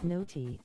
No tea.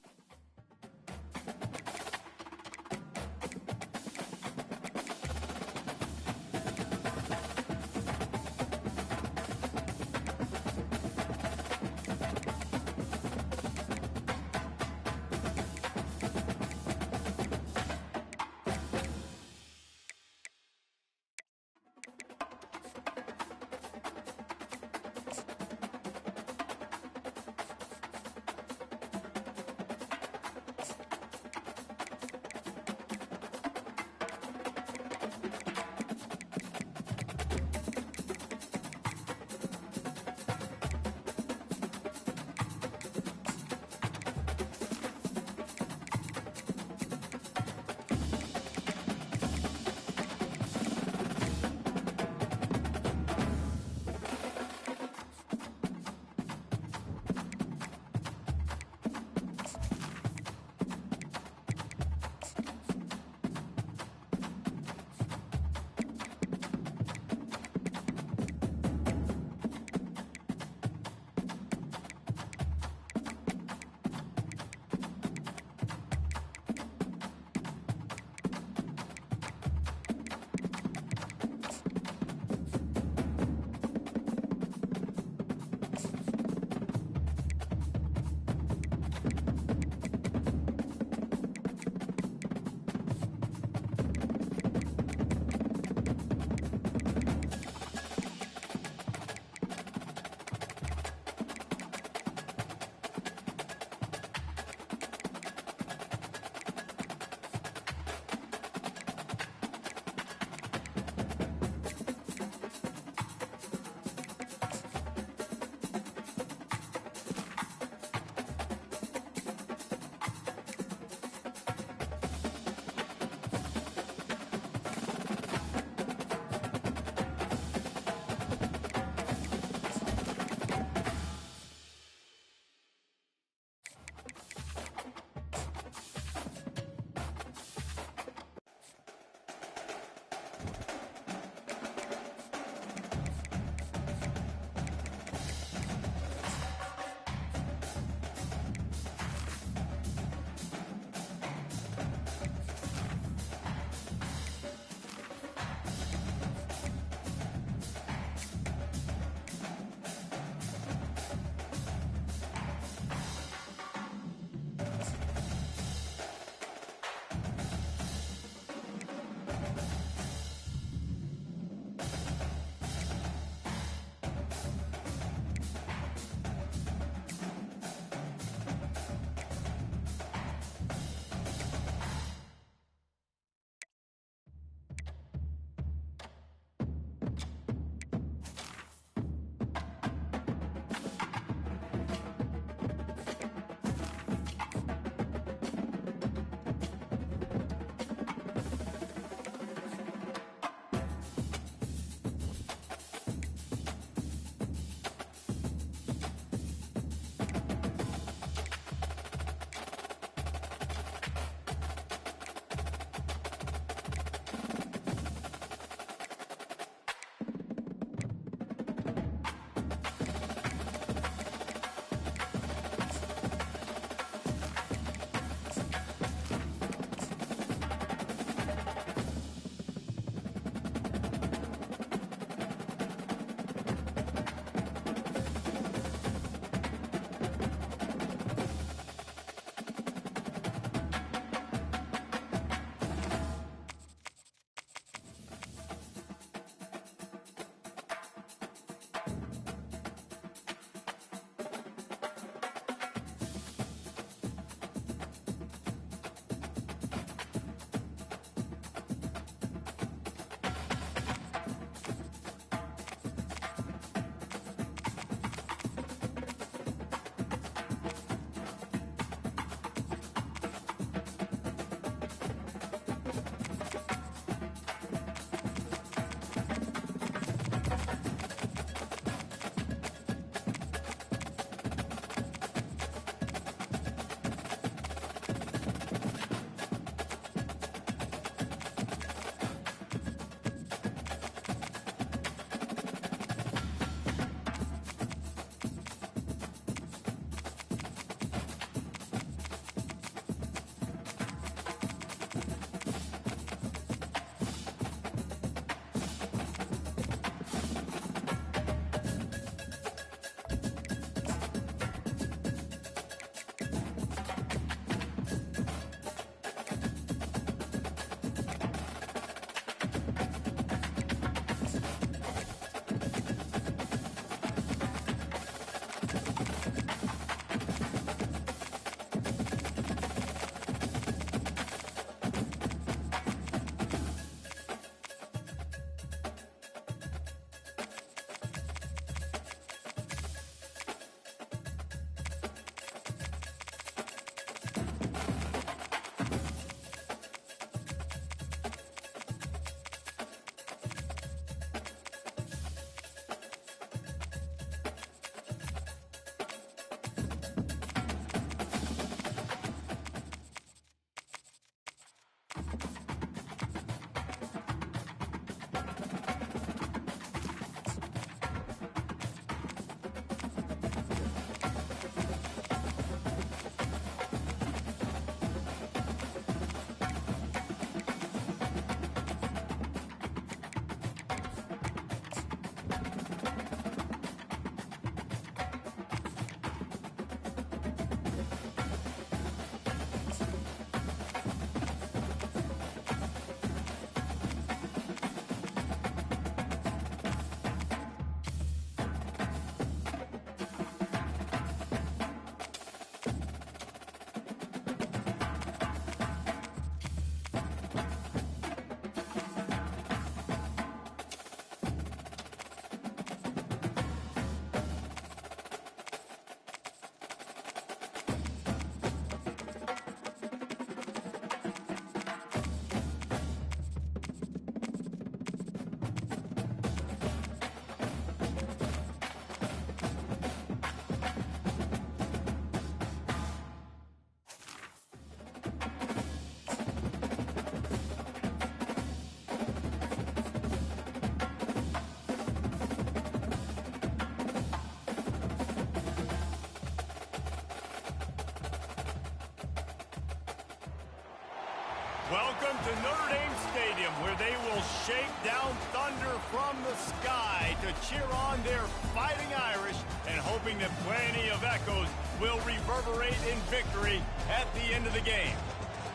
Welcome to Notre Dame Stadium, where they will shake down thunder from the sky to cheer on their Fighting Irish and hoping that plenty of echoes will reverberate in victory at the end of the game.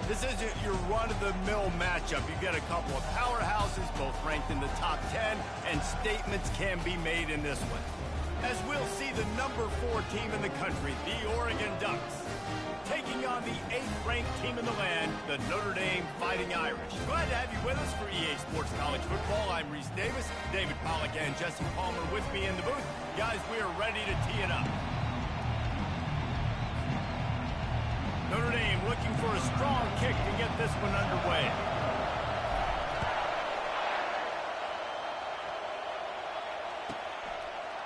This isn't your run-of-the-mill matchup. You've got a couple of powerhouses, both ranked in the top 10, and statements can be made in this one. As we'll see the number 4 team in the country, the Oregon Ducks, taking on the 8th-ranked team in the land, the Notre Dame Fighting Irish. Glad to have you with us for EA Sports College Football. I'm Reese Davis, David Pollack and Jesse Palmer with me in the booth. Guys, we are ready to tee it up. Notre Dame looking for a strong kick to get this one underway.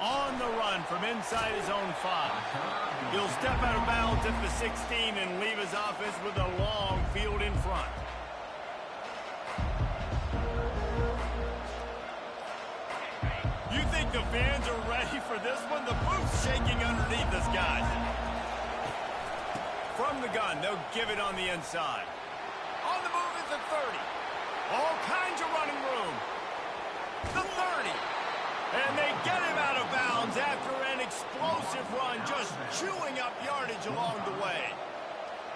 On the run from inside his own 5. He'll step out of bounds at the 16 and leave his offense with a long field in front. You think the fans are ready for this one? The booth's shaking underneath us, guys. From the gun, they'll give it on the inside. On the move is the 30. All kinds of running room. The 30. And they get him out of bounds after an explosive run, just chewing up yardage along the way.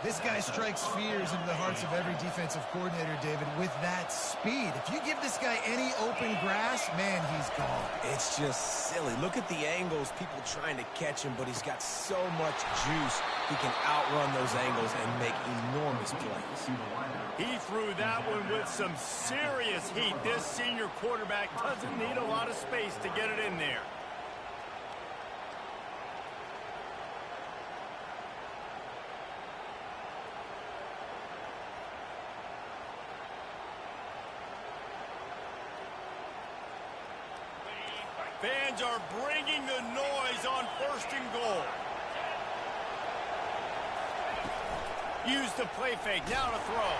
This guy strikes fears into the hearts of every defensive coordinator, David, with that speed. If you give this guy any open grass, man, he's gone. It's just silly. Look at the angles, people trying to catch him, but he's got so much juice. He can outrun those angles and make enormous plays. He threw that one with some serious heat. This senior quarterback doesn't need a lot of space to get it in there. Fans are bringing the noise on 1st and goal. Use the play fake, now to throw.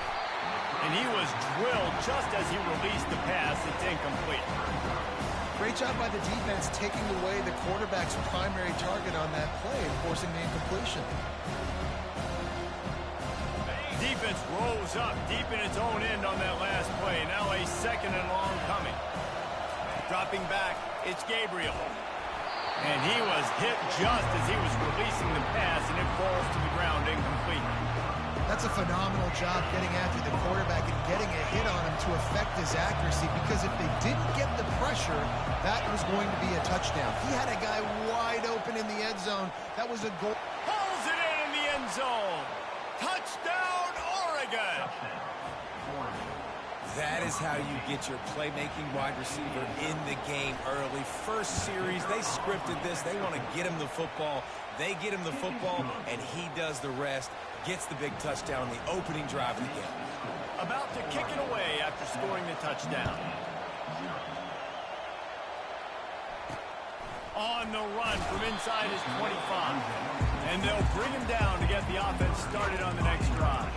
And he was drilled just as he released the pass. It's incomplete. Great job by the defense taking away the quarterback's primary target on that play and forcing the incompletion. Defense rolls up deep in its own end on that last play. Now a 2nd and long coming. Dropping back, it's Gabriel. And he was hit just as he was releasing the pass, and it falls to the ground incomplete. That's a phenomenal job getting after the quarterback and getting a hit on him to affect his accuracy, because if they didn't get the pressure, that was going to be a touchdown. He had a guy wide open in the end zone. That was a goal. Pulls it in the end zone. Touchdown, Oregon. That is how you get your playmaking wide receiver in the game early. First series, they scripted this. They want to get him the football. They get him the football, and he does the rest. Gets the big touchdown, the opening drive of the game. About to kick it away after scoring the touchdown. On the run from inside his 25. And they'll bring him down to get the offense started on the next drive.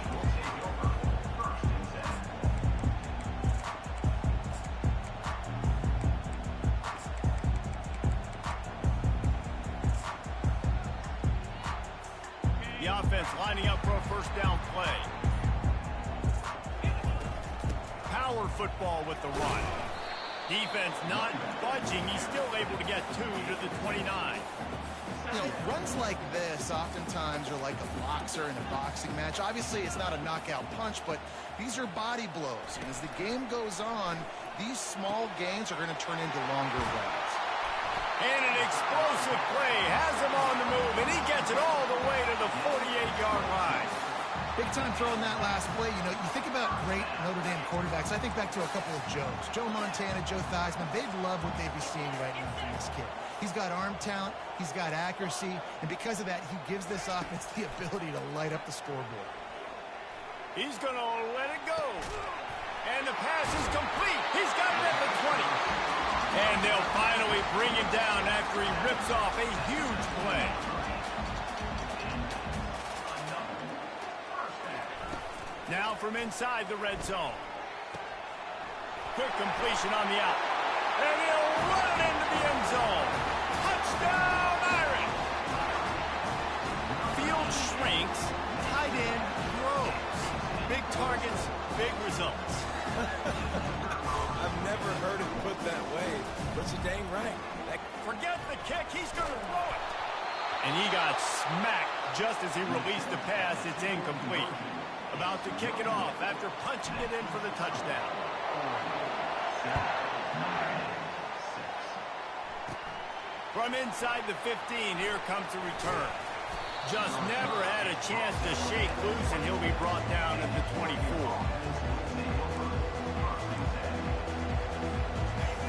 The offense lining up for a 1st down play. Power football with the run. Defense not budging. He's still able to get 2 to the 29. You know, runs like this oftentimes are like a boxer in a boxing match. Obviously, it's not a knockout punch, but these are body blows. And as the game goes on, these small gains are going to turn into longer runs. And an explosive play has him on the move, and he gets it all the way to the 48-yard line. Big time throwing that last play. You know, you think about great Notre Dame quarterbacks. I think back to a couple of Joes. Joe Montana, Joe Theismann. They'd love what they'd be seeing right now from this kid. He's got arm talent. He's got accuracy. And because of that, he gives this offense the ability to light up the scoreboard. He's going to let it go. And the pass is complete. He's got it at the 20. And they'll finally bring him down after he rips off a huge play. Now from inside the red zone. Quick completion on the out. And he'll run it into the end zone. Touchdown, Irish! Field shrinks. Tight end grows. Big targets, big results. I've never heard it put that way, but you're dang right. Forget the kick, he's going to throw it. And he got smacked just as he released the pass. It's incomplete. About to kick it off after punching it in for the touchdown. From inside the 15, here comes the return. Just never had a chance to shake loose, and he'll be brought down at the 24.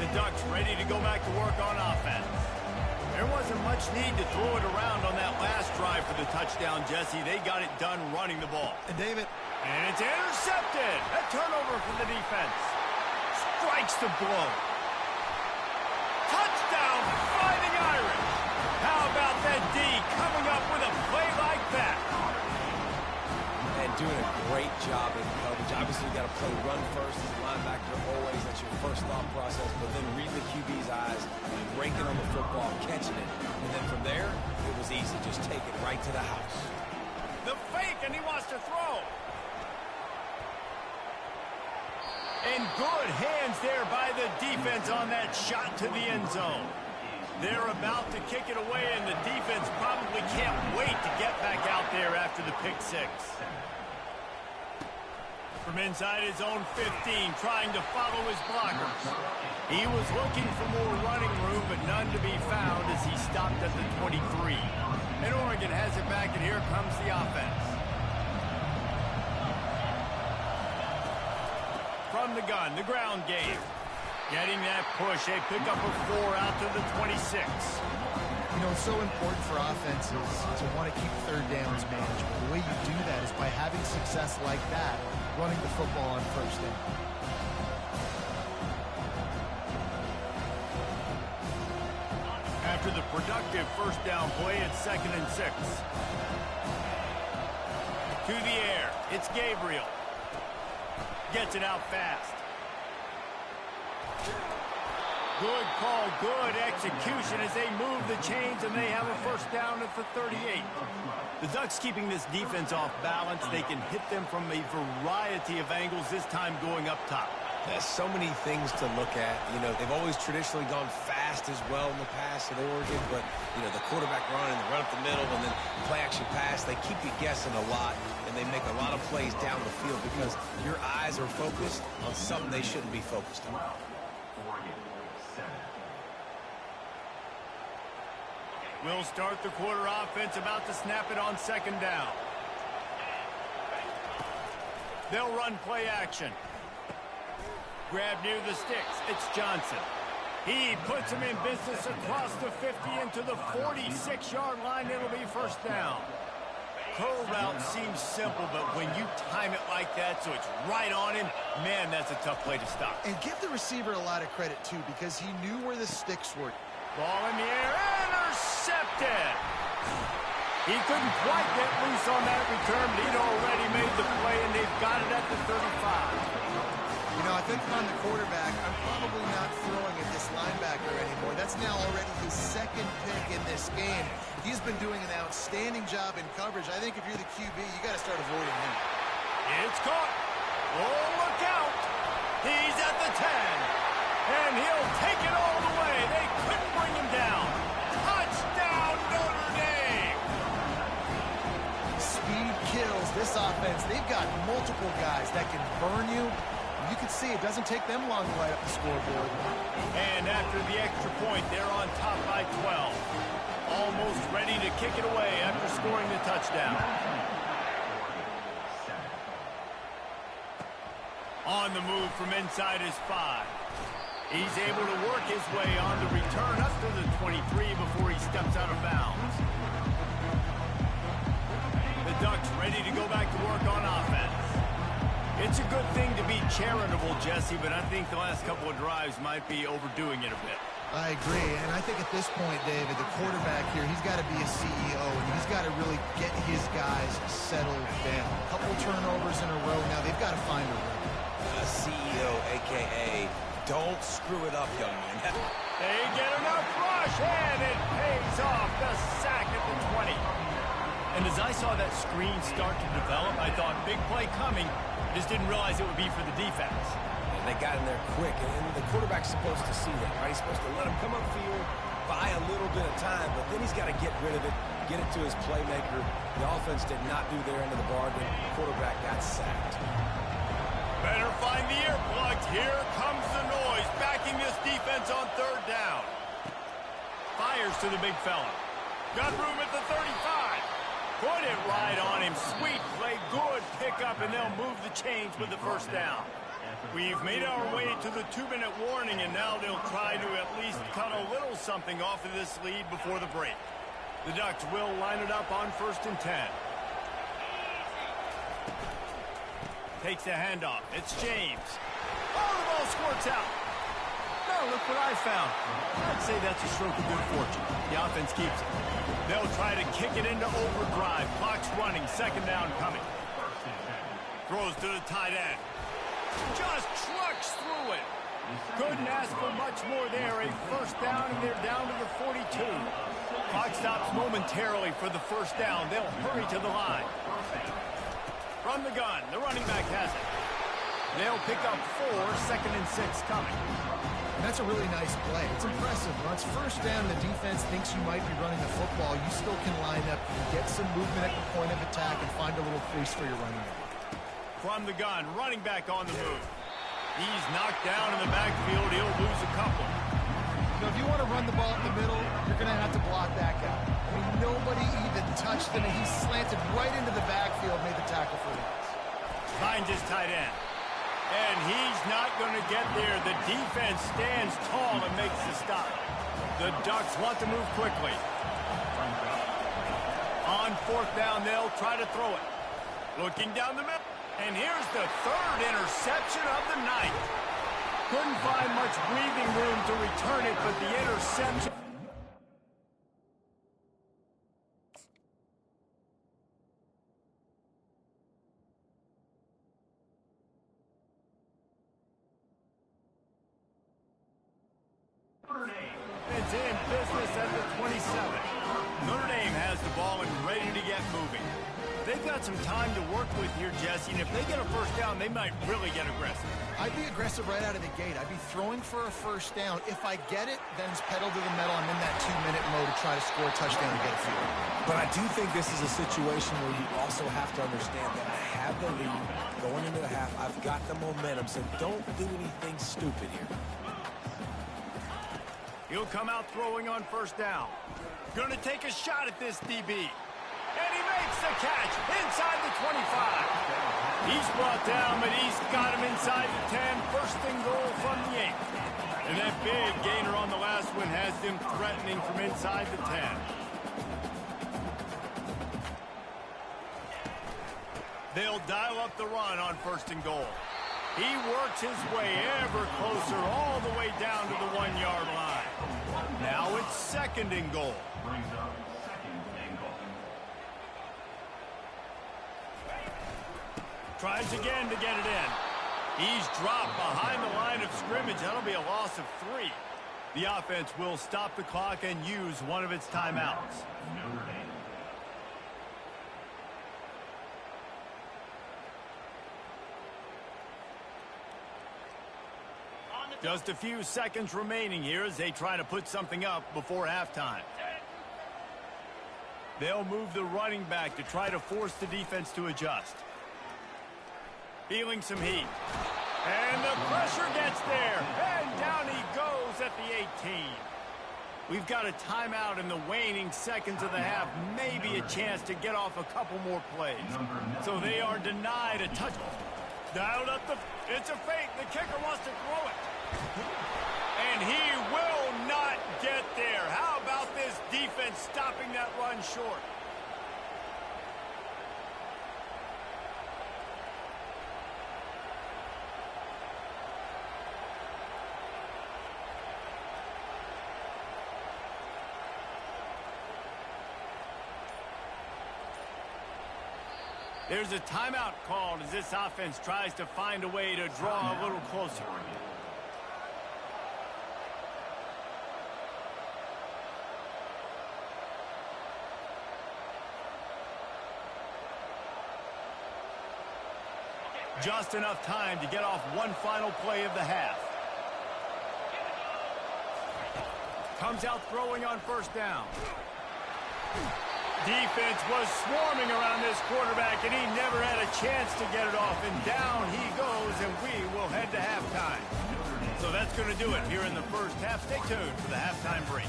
The Ducks ready to go back to work on offense. There wasn't much need to throw it around on that last drive for the touchdown, Jesse. They got it done running the ball. And David. And it's intercepted. A turnover for the defense. Strikes the blow. Touchdown, Fighting Irish. How about that D coming up with a play like that? And doing a great job in coverage. Obviously, you got to play run first as a linebacker always. That's your first thought process. But then reading the QB's eyes, breaking on the football, catching it. And then from there, it was easy. Just take it right to the house. The fake, and he wants to throw. And good hands there by the defense on that shot to the end zone. They're about to kick it away, and the defense probably can't wait to get back out there after the pick six. From inside his own 15, trying to follow his blockers. He was looking for more running room, but none to be found as he stopped at the 23. And Oregon has it back, and here comes the offense. From the gun, the ground game. Getting that push, a pickup of 4 out to the 26. You know, it's so important for offenses to want to keep third downs manageable. The way you do that is by having success like that, running the football on first down. After the productive first down play, it's 2nd and 6. To the air, it's Gabriel. Gets it out fast. Good call, good execution as they move the chains, and they have a first down at the 38. The Ducks keeping this defense off balance. They can hit them from a variety of angles, this time going up top. There's so many things to look at. You know, they've always traditionally gone fast as well in the past at Oregon, but, you know, the quarterback run and the run up the middle and then play action pass, they keep you guessing a lot, and they make a lot of plays down the field because your eyes are focused on something they shouldn't be focused on. We'll start the quarter offense, about to snap it on 2nd down. They'll run play action. Grab near the sticks. It's Johnson. He puts him in business across the 50 into the 46-yard line. It'll be first down. Curl route seems simple, but when you time it like that so it's right on him, man, that's a tough play to stop. And give the receiver a lot of credit, too, because he knew where the sticks were. Ball in the air, intercepted. He couldn't quite get loose on that return, but he'd already made the play, and they've got it at the 35. You know, I think if I'm the quarterback, I'm probably not throwing at this linebacker anymore. That's now already his 2nd pick in this game. He's been doing an outstanding job in coverage. I think if you're the QB, you got to start avoiding him. It's caught. Oh, look out. He's at the 10. And he'll take it all the way. They couldn't bring him down. Touchdown, Notre Dame. Speed kills this offense. They've got multiple guys that can burn you. You can see it doesn't take them long to light up the scoreboard. And after the extra point, they're on top by 12. Almost ready to kick it away after scoring the touchdown. On the move from inside his 5. He's able to work his way on the return up to the 23 before he steps out of bounds. The Ducks ready to go back to work on offense. It's a good thing to be charitable, Jesse, but I think the last couple of drives might be overdoing it a bit. I agree, and I think at this point, David, the quarterback here, he's got to be a CEO, and he's got to really get his guys settled down. A couple turnovers in a row now. They've got to find a rhythm. CEO, a.k.a. don't screw it up, young man. They get enough rush, and it pays off. The sack at the 20. And as I saw that screen start to develop, I thought, big play coming. Just didn't realize it would be for the defense. And they got in there quick, and the quarterback's supposed to see that, right? He's supposed to let him come upfield, buy a little bit of time, but then he's got to get rid of it, get it to his playmaker. The offense did not do their end of the bargain. The quarterback got sacked. Better find the earplugs. Here comes the noise, backing this defense on third down. Fires to the big fella. Got room at the 35. Put it right on him. Sweet play, good pickup, and they'll move the chains with the first down. We've made our way to the 2-minute warning, and now they'll try to at least cut a little something off of this lead before the break. The Ducks will line it up on 1st and 10. Takes the handoff. It's James. Oh, the ball squirts out. Oh, look what I found. I'd say that's a stroke of good fortune. The offense keeps it. They'll try to kick it into overdrive. Clock's running. 2nd down coming. Throws to the tight end. Just trucks through it. Couldn't ask for much more there. A 1st down, and they're down to the 42. Clock stops momentarily for the 1st down. They'll hurry to the line. From the gun, the running back has it. They'll pick up 4, 2nd and 6 coming. And that's a really nice play. It's impressive. When it's 1st down, the defense thinks you might be running the football. You still can line up and get some movement at the point of attack and find a little crease for your running back. From the gun, running back on the move. He's knocked down in the backfield. He'll lose a couple. You know, if you want to run the ball up the middle, you're going to have to block that guy. I mean, nobody even touched him, and he slanted right into the backfield, made the tackle for loss. Finds his tight end. And he's not going to get there. The defense stands tall and makes the stop. The Ducks want to move quickly. On 4th down, they'll try to throw it. Looking down the middle. And here's the 3rd interception of the night. Couldn't find much breathing room to return it, but the interception. It's in business at the 27. Notre Dame has the ball and ready to get moving. They've got some time to work with here, Jesse, and if they get a 1st down, they might really get aggressive. I'd be aggressive right out of the gate. I'd be throwing for a 1st down. If I get it, then it's pedal to the metal. I'm in that 2-minute mode to try to score a touchdown and get a field. But I do think this is a situation where you also have to understand that I have the lead going into the half. I've got the momentum, so don't do anything stupid here. He'll come out throwing on 1st down. Gonna take a shot at this DB. And he makes the catch inside the 25. He's brought down, but he's got him inside the 10. 1st and goal from the 8. And that big gainer on the last one has them threatening from inside the 10. They'll dial up the run on 1st and goal. He works his way ever closer all the way down to the 1-yard line. Now it's 2nd and goal. Tries again to get it in. He's dropped behind the line of scrimmage. That'll be a loss of 3. The offense will stop the clock and use one of its timeouts. Just a few seconds remaining here as they try to put something up before halftime. They'll move the running back to try to force the defense to adjust. Feeling some heat. And the pressure gets there. And down he goes at the 18. We've got a timeout in the waning seconds of the half. Maybe a chance to get off a couple more plays. So they are denied a touch. Dialed up the... It's a fake. The kicker wants to throw it. And he will not get there. How about this defense stopping that run short? There's a timeout called as this offense tries to find a way to draw a little closer. Just enough time to get off one final play of the half. Comes out throwing on first down. Defense was swarming around this quarterback, and he never had a chance to get it off. And down he goes, and we will head to halftime. So that's going to do it here in the first half. Stay tuned for the halftime break.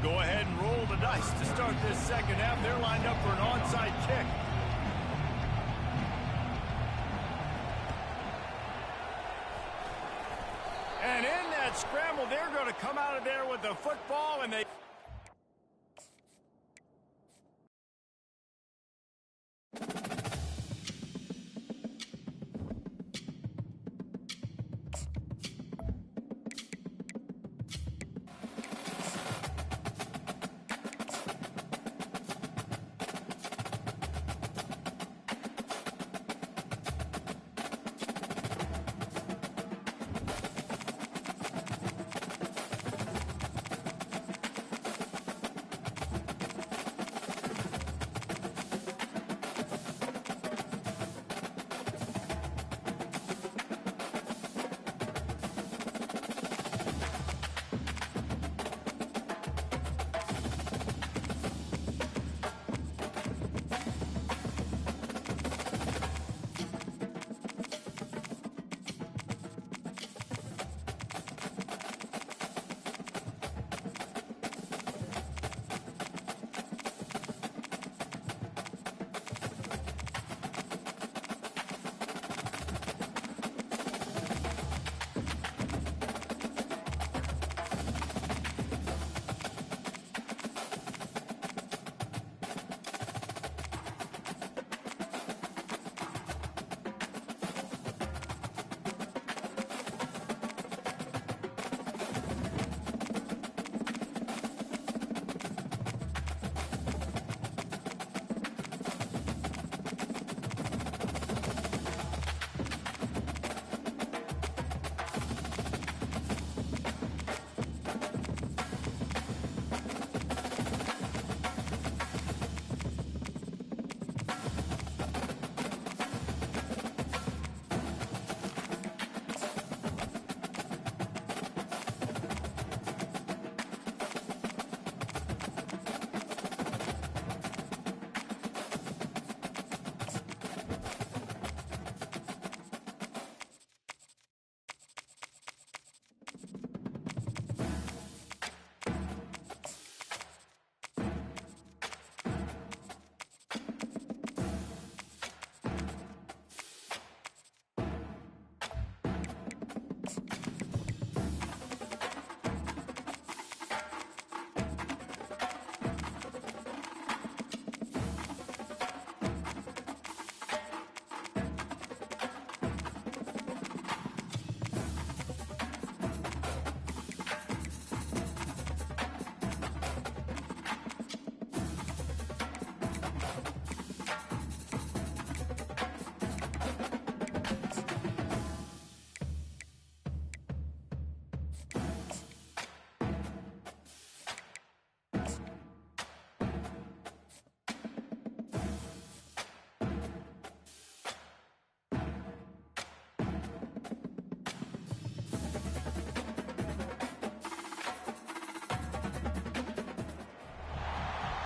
Go ahead and roll the dice to start this second half. They're lined up for an onside kick. And in that scramble, they're going to come out of there with the football, and they...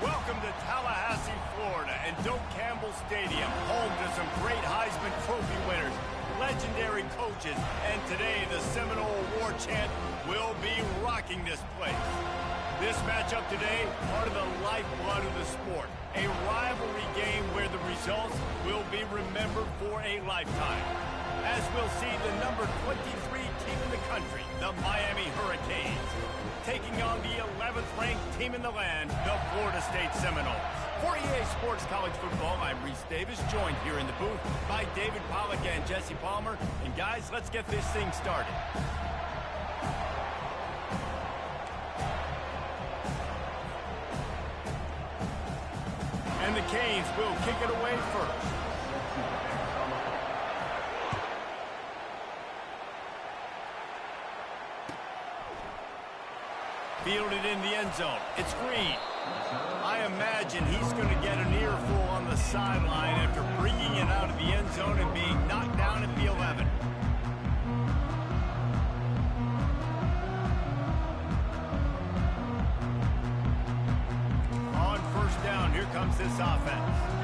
Welcome to Tallahassee, Florida, and Doak Campbell Stadium, home to some great Heisman Trophy winners, legendary coaches, and today the Seminole War Chant will be rocking this place. This matchup today, part of the lifeblood of the sport, a rivalry game where the results will be remembered for a lifetime. As we'll see the number 23 team in the country, the Miami Hurricanes, taking on the 11th ranked team in the land, the Florida State Seminoles. For EA Sports College Football, I'm Reese Davis, joined here in the booth by David Pollack and Jesse Palmer. And guys, let's get this thing started. And the Canes will kick it away first. Fielded in the end zone. It's Green. I imagine he's going to get an earful on the sideline after bringing it out of the end zone and being knocked down at the 11. On first down, here comes this offense.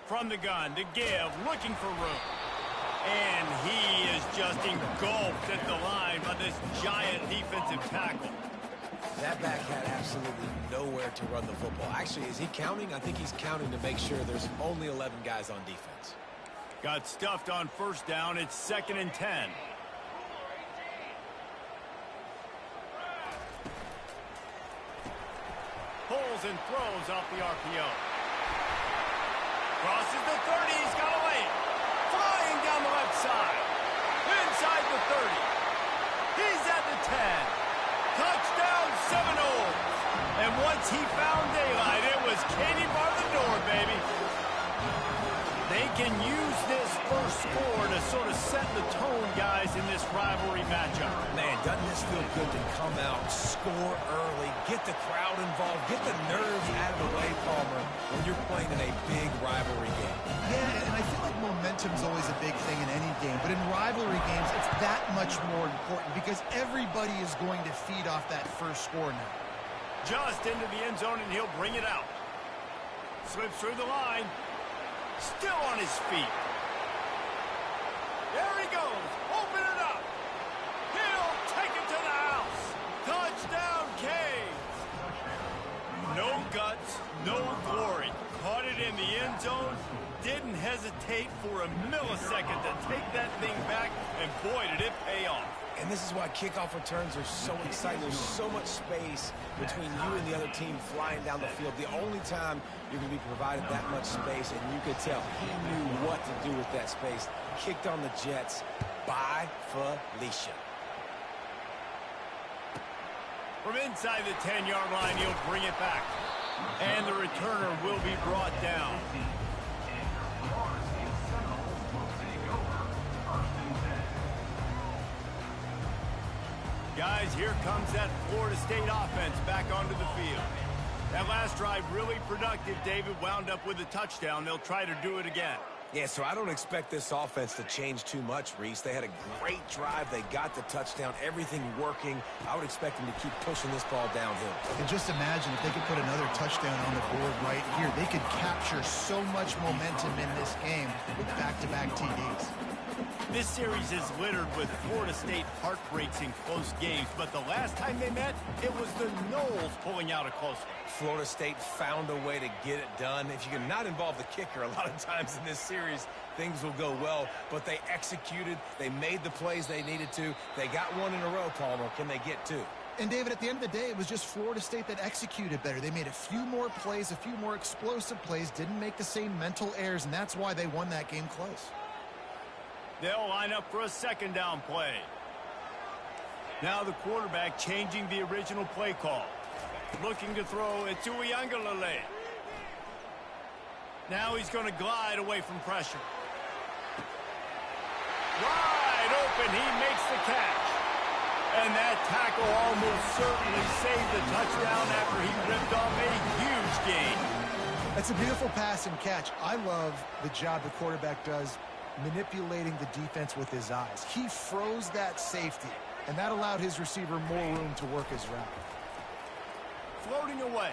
From the gun to give, looking for room. And he is just engulfed at the line by this giant defensive tackle. That back had absolutely nowhere to run the football. Actually, is he counting? I think he's counting to make sure there's only 11 guys on defense. Got stuffed on first down. It's 2nd and 10. Pulls and throws off the RPO. Crosses the 30, he's got away. Flying down the left side. Inside the 30. He's at the 10. Touchdown, Seminoles. And once he found daylight, it was Katie bar the door, baby. They can use this first score to sort of set the tone, guys, in this rivalry matchup. Man, doesn't this feel good to come out, score early, get the crowd involved, get the nerves out of the way, Palmer, when you're playing in a big rivalry game. Yeah, and I feel like momentum's always a big thing in any game, but in rivalry games, it's that much more important because everybody is going to feed off that first score now. Just into the end zone, and he'll bring it out. Slips through the line. Still on his feet. There he goes. Open it up. He'll take it to the house. Touchdown, Canes. No guts, no glory. Caught it in the end zone. Didn't hesitate for a millisecond to take that thing back, and boy, did it pay off. And this is why kickoff returns are so exciting. There's so much space between you and the other team flying down the field. The only time you're going to be provided that much space, and you could tell he knew what to do with that space. Kicked on the Jets by Felicia. From inside the 10-yard line, he'll bring it back. And the returner will be brought down. Guys, here comes that Florida State offense back onto the field. That last drive really productive. David wound up with a touchdown. They'll try to do it again. Yeah, so I don't expect this offense to change too much, Reese. They had a great drive. They got the touchdown. Everything working. I would expect them to keep pushing this ball downhill. And just imagine if they could put another touchdown on the board right here. They could capture so much momentum in this game with back-to-back TDs. This series is littered with Florida State heartbreaks in close games, but the last time they met, it was the Noles pulling out a close one. Florida State found a way to get it done. If you can not involve the kicker a lot of times in this series, things will go well, but they executed. They made the plays they needed to. They got one in a row, Palmer. Can they get two? And, David, at the end of the day, it was just Florida State that executed better. They made a few more plays, a few more explosive plays, didn't make the same mental errors, and that's why they won that game close. They'll line up for a second down play. Now the quarterback changing the original play call. Looking to throw it to Uiagalelei. Now he's going to glide away from pressure. Wide open, he makes the catch. And that tackle almost certainly saved the touchdown after he ripped off a huge gain. That's a beautiful pass and catch. I love the job the quarterback does manipulating the defense with his eyes. He froze that safety, and that allowed his receiver more room to work his route. Floating away.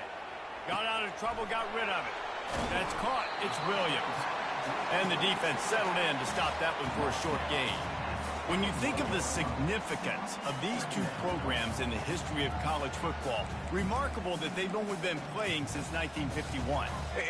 Got out of trouble, got rid of it. That's caught. It's Williams. And the defense settled in to stop that one for a short gain. When you think of the significance of these two programs in the history of college football, remarkable that they've only been playing since 1951.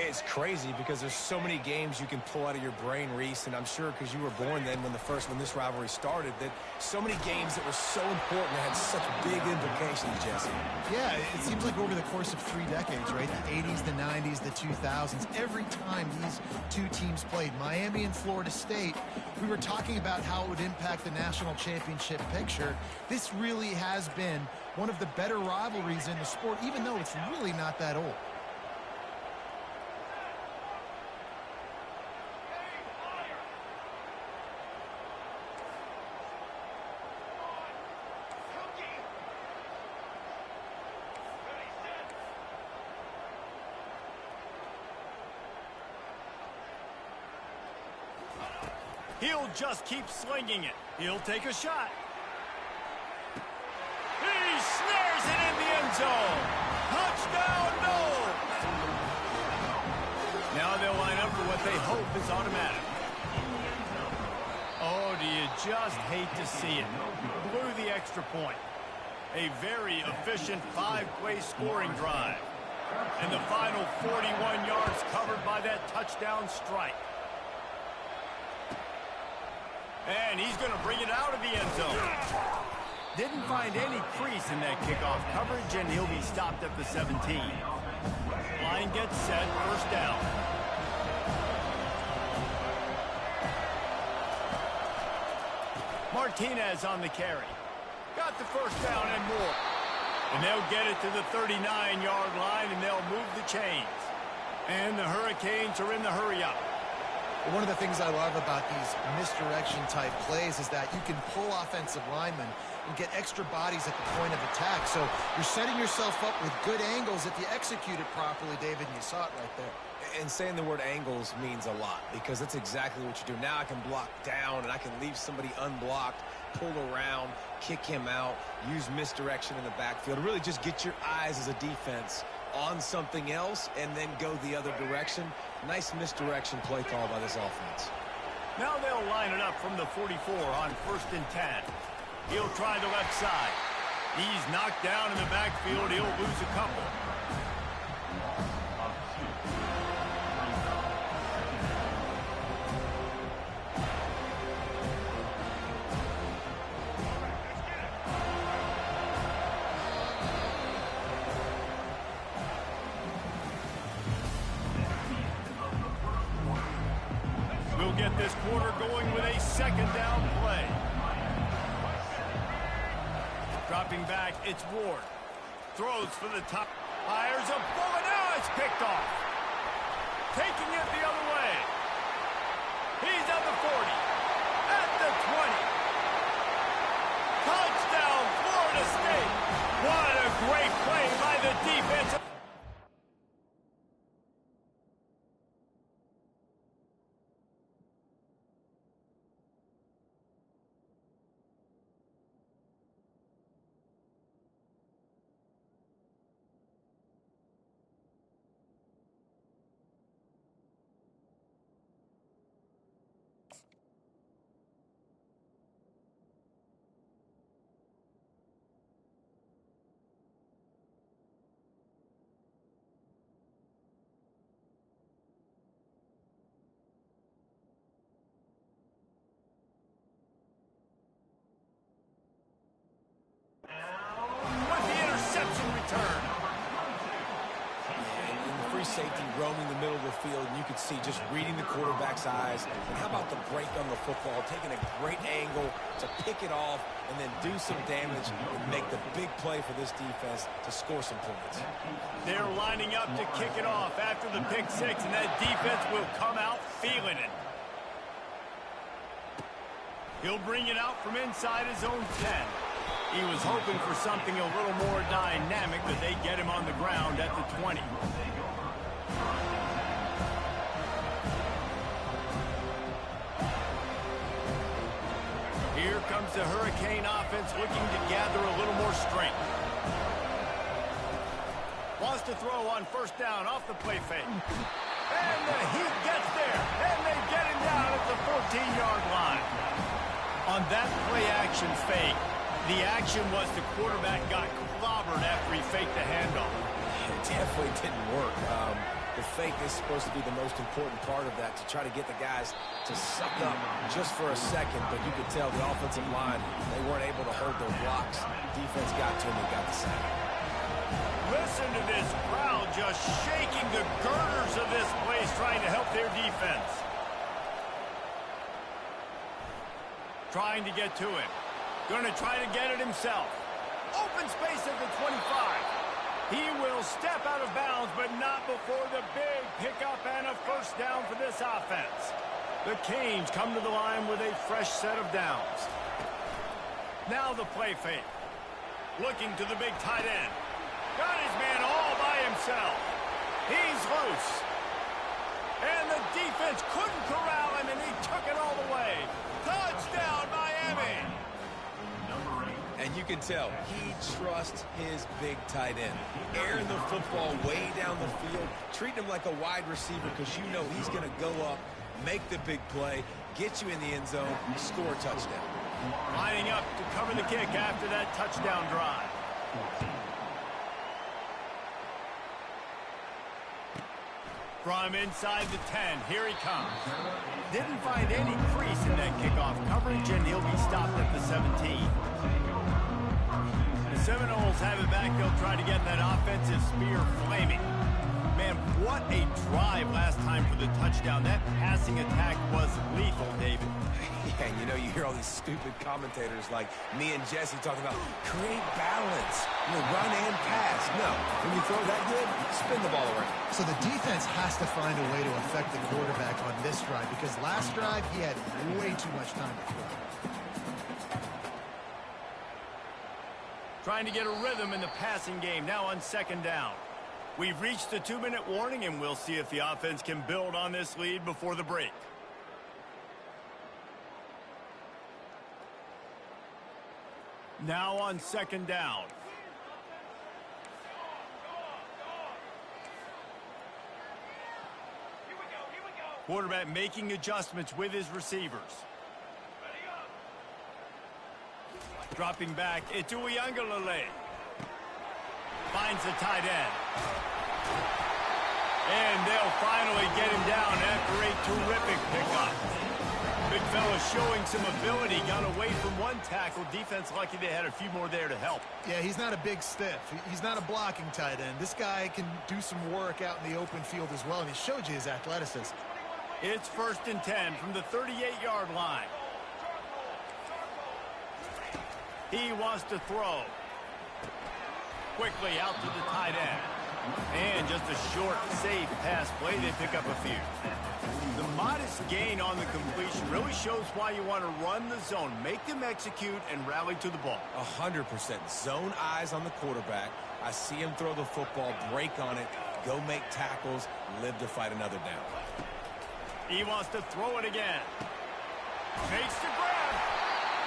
It's crazy because there's so many games you can pull out of your brain, Reese, and I'm sure because you were born then when this rivalry started, that so many games that were so important that had such big implications, Jesse. Yeah, it seems like over the course of 3 decades, right? The 80s, the 90s, the 2000s, every time these two teams played, Miami and Florida State, we were talking about how it would impact the national championship picture. This really has been one of the better rivalries in the sport, even though it's really not that old. He'll just keep slinging it. He'll take a shot. He snares it in the end zone. Touchdown, no! Now they'll line up for what they hope is automatic. Oh, do you just hate to see it? Blew the extra point. A very efficient 5-play scoring drive. And the final 41 yards covered by that touchdown strike. And he's going to bring it out of the end zone. Didn't find any crease in that kickoff coverage, and he'll be stopped at the 17. Line gets set, first down. Martinez on the carry. Got the first down and more. And they'll get it to the 39-yard line, and they'll move the chains. And the Hurricanes are in the hurry-up. One of the things I love about these misdirection-type plays is that you can pull offensive linemen and get extra bodies at the point of attack. So you're setting yourself up with good angles if you execute it properly, David, and you saw it right there. And saying the word angles means a lot because that's exactly what you do. Now I can block down, and I can leave somebody unblocked, pull around, kick him out, use misdirection in the backfield. Really just get your eyes as a defense on something else and then go the other direction. Nice misdirection play call by this offense. Now they'll line it up from the 44 on 1st and 10. He'll try the left side. He's knocked down in the backfield. He'll lose a couple. We'll get this quarter going with a 2nd down play. Dropping back, it's Ward. Throws for the top. Fires a bullet. Now it's picked off. Taking it the other way. He's at the 40. At the 20. Touchdown, Florida State. What a great play by the defense. Safety roaming the middle of the field, and you can see just reading the quarterback's eyes. And how about the break on the football, taking a great angle to pick it off and then do some damage and make the big play for this defense to score some points. They're lining up to kick it off after the pick six, and that defense will come out feeling it. He'll bring it out from inside his own 10. He was hoping for something a little more dynamic, but they get him on the ground at the 20. Here comes the Hurricane offense looking to gather a little more strength. Wants to throw on 1st down off the play fake. And the heat gets there. And they get him down at the 14-yard line. On that play action fake, the action was the quarterback got clobbered after he faked the handoff. It definitely didn't work. The fake is supposed to be the most important part of that, to try to get the guys to suck up just for a second. But you could tell the offensive line, they weren't able to hold their blocks. Defense got to them and got the sack. Listen to this crowd just shaking the girders of this place, trying to help their defense. Trying to get to him. Going to try to get it himself. Open space at the 25. He will step out of bounds, but not before the big pickup and a 1st down for this offense. The Canes come to the line with a fresh set of downs. Now the play fake. Looking to the big tight end. Got his man all by himself. He's loose. And the defense couldn't corral him, and he took it all the way. You can tell he trusts his big tight end. Airing the football way down the field, treat him like a wide receiver because you know he's going to go up, make the big play, get you in the end zone, score a touchdown. Lining up to cover the kick after that touchdown drive. From inside the 10, here he comes. Didn't find any crease in that kickoff coverage, and he'll be stopped at the 17. The Seminoles have it back. They'll try to get that offensive spear flaming. Man, what a drive last time for the touchdown. That passing attack was lethal, David. Yeah, you know, you hear all these stupid commentators like me and Jesse talking about create balance, run and pass. No, when you throw that good, spin the ball around. So the defense has to find a way to affect the quarterback on this drive because last drive he had way too much time to throw. Trying to get a rhythm in the passing game now on second down. We've reached the 2-minute warning, and we'll see if the offense can build on this lead before the break. Now on second down. Quarterback making adjustments with his receivers. Dropping back, Ituiangalale. Finds the tight end. And they'll finally get him down after a terrific pickup. Big fella showing some ability, got away from one tackle. Defense lucky they had a few more there to help. Yeah, he's not a big stiff. He's not a blocking tight end. This guy can do some work out in the open field as well, and he showed you his athleticism. It's 1st and 10 from the 38-yard line. He wants to throw. Quickly out to the tight end. And just a short, safe pass play. They pick up a few. The modest gain on the completion really shows why you want to run the zone. Make them execute and rally to the ball. 100%. Zone eyes on the quarterback. I see him throw the football, break on it, go make tackles, live to fight another down. He wants to throw it again. Makes the grab.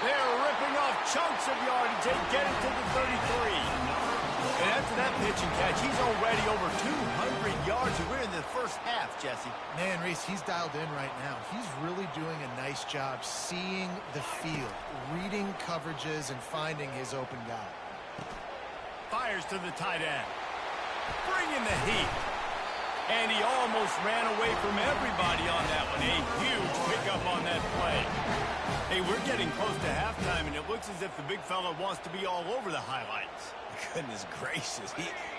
They're ripping off chunks of yardage. They get it to the 33. And after that pitch and catch, he's already over 200 yards, and we're in the first half, Jesse. Man, Reese, he's dialed in right now. He's really doing a nice job seeing the field, reading coverages, and finding his open guy. Fires to the tight end. Bringing the heat. And he almost ran away from everybody on that one. A huge pickup on that play. Hey, we're getting close to halftime, and it looks as if the big fella wants to be all over the highlights. Goodness gracious,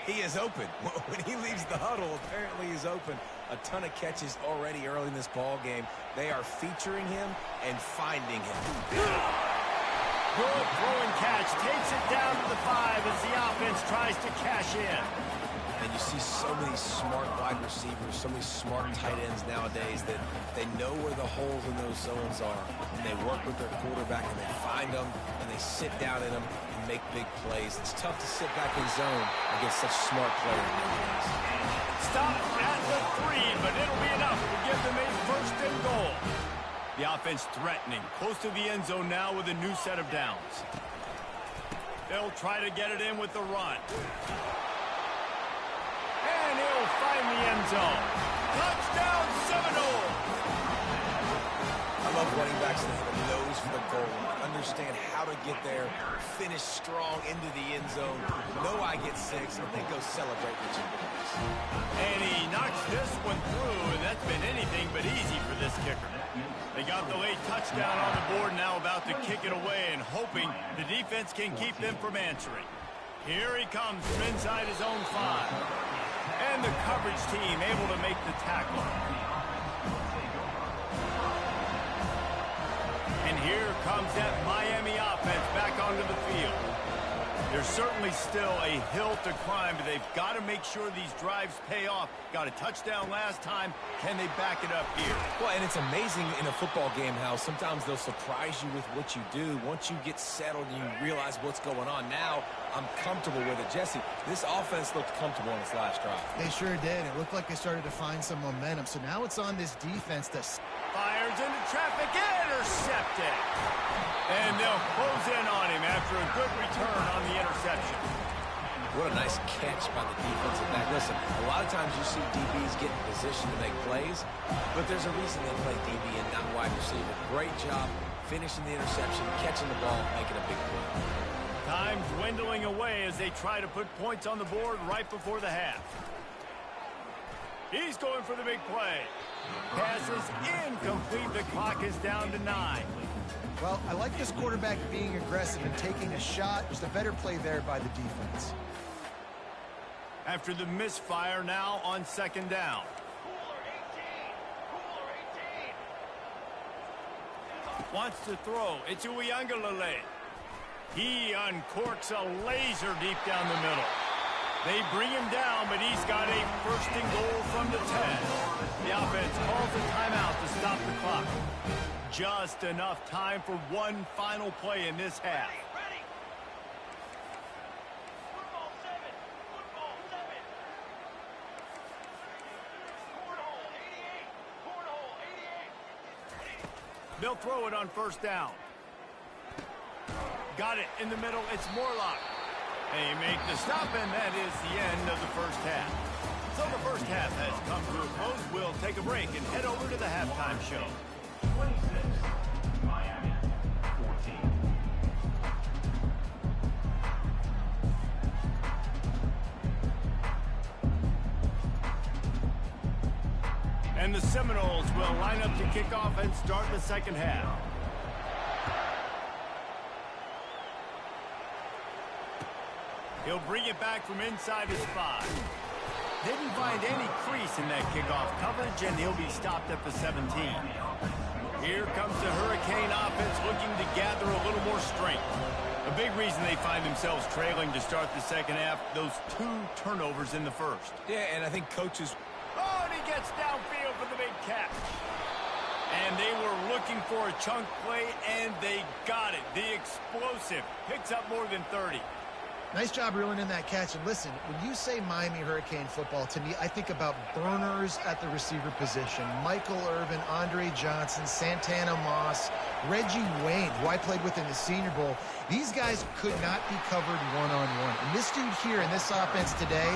he is open. When he leaves the huddle, apparently he's open. A ton of catches already early in this ball game. They are featuring him and finding him. Good throw and catch. Takes it down to the 5 as the offense tries to cash in. And you see so many smart wide receivers, so many smart tight ends nowadays that they know where the holes in those zones are, and they work with their quarterback, and they find them, and they sit down in them and make big plays. It's tough to sit back in zone against such smart players nowadays. Stop at the 3, but it'll be enough to give them a 1st and goal. The offense threatening, close to the end zone now with a new set of downs. They'll try to get it in with the run. And he'll find the end zone. Touchdown, Seminoles! I love running backs that have a nose for the goal line, understand how to get there, finish strong into the end zone, know I get 6, and then go celebrate with you boys. And he knocks this one through, and that's been anything but easy for this kicker. They got the late touchdown on the board, now about to kick it away and hoping the defense can keep them from answering. Here he comes from inside his own 5. And the coverage team able to make the tackle. And here comes that Miami offense back onto the field. There's certainly still a hill to climb, but they've got to make sure these drives pay off. Got a touchdown last time. Can they back it up here? Well, and it's amazing in a football game how sometimes they'll surprise you with what you do. Once you get settled and you realize what's going on, now I'm comfortable with it. Jesse, this offense looked comfortable on its last drive. They sure did. It looked like they started to find some momentum. So now it's on this defense to... Fires into traffic, intercepted. And they'll close in on him after a good return on the interception. What a nice catch by the defensive back. Listen, a lot of times you see DBs get in position to make plays, but there's a reason they play DB and not wide receiver. Great job finishing the interception, catching the ball, making a big play. Time dwindling away as they try to put points on the board right before the half. He's going for the big play. Pass is incomplete. The clock is down to 9. Well, I like this quarterback being aggressive and taking a shot. Just a better play there by the defense. After the misfire, now on second down. Wants to throw. It's Uiagalelei. He uncorks a laser deep down the middle. They bring him down, but he's got a first and goal from the 10. The offense calls a timeout to stop the clock. Just enough time for one final play in this half. They'll throw it on first down. Got it in the middle. It's Morlock. They make the stop, and that is the end of the first half. So the first half has come to a close. We'll take a break and head over to the halftime show. 26, Miami, 14. And the Seminoles will line up to kick off and start the second half. He'll bring it back from inside his 5. Didn't find any crease in that kickoff coverage, and he'll be stopped at the 17. Here comes the Hurricane offense looking to gather a little more strength. A big reason they find themselves trailing to start the second half, those 2 turnovers in the first. Yeah, and I think coaches... Oh, and he gets downfield for the big catch. And they were looking for a chunk play, and they got it. The explosive picks up more than 30. Nice job reeling in that catch. And listen, when you say Miami Hurricane football, to me, I think about burners at the receiver position. Michael Irvin, Andre Johnson, Santana Moss, Reggie Wayne, who I played with in the Senior Bowl. These guys could not be covered one-on-one. And this dude here in this offense today,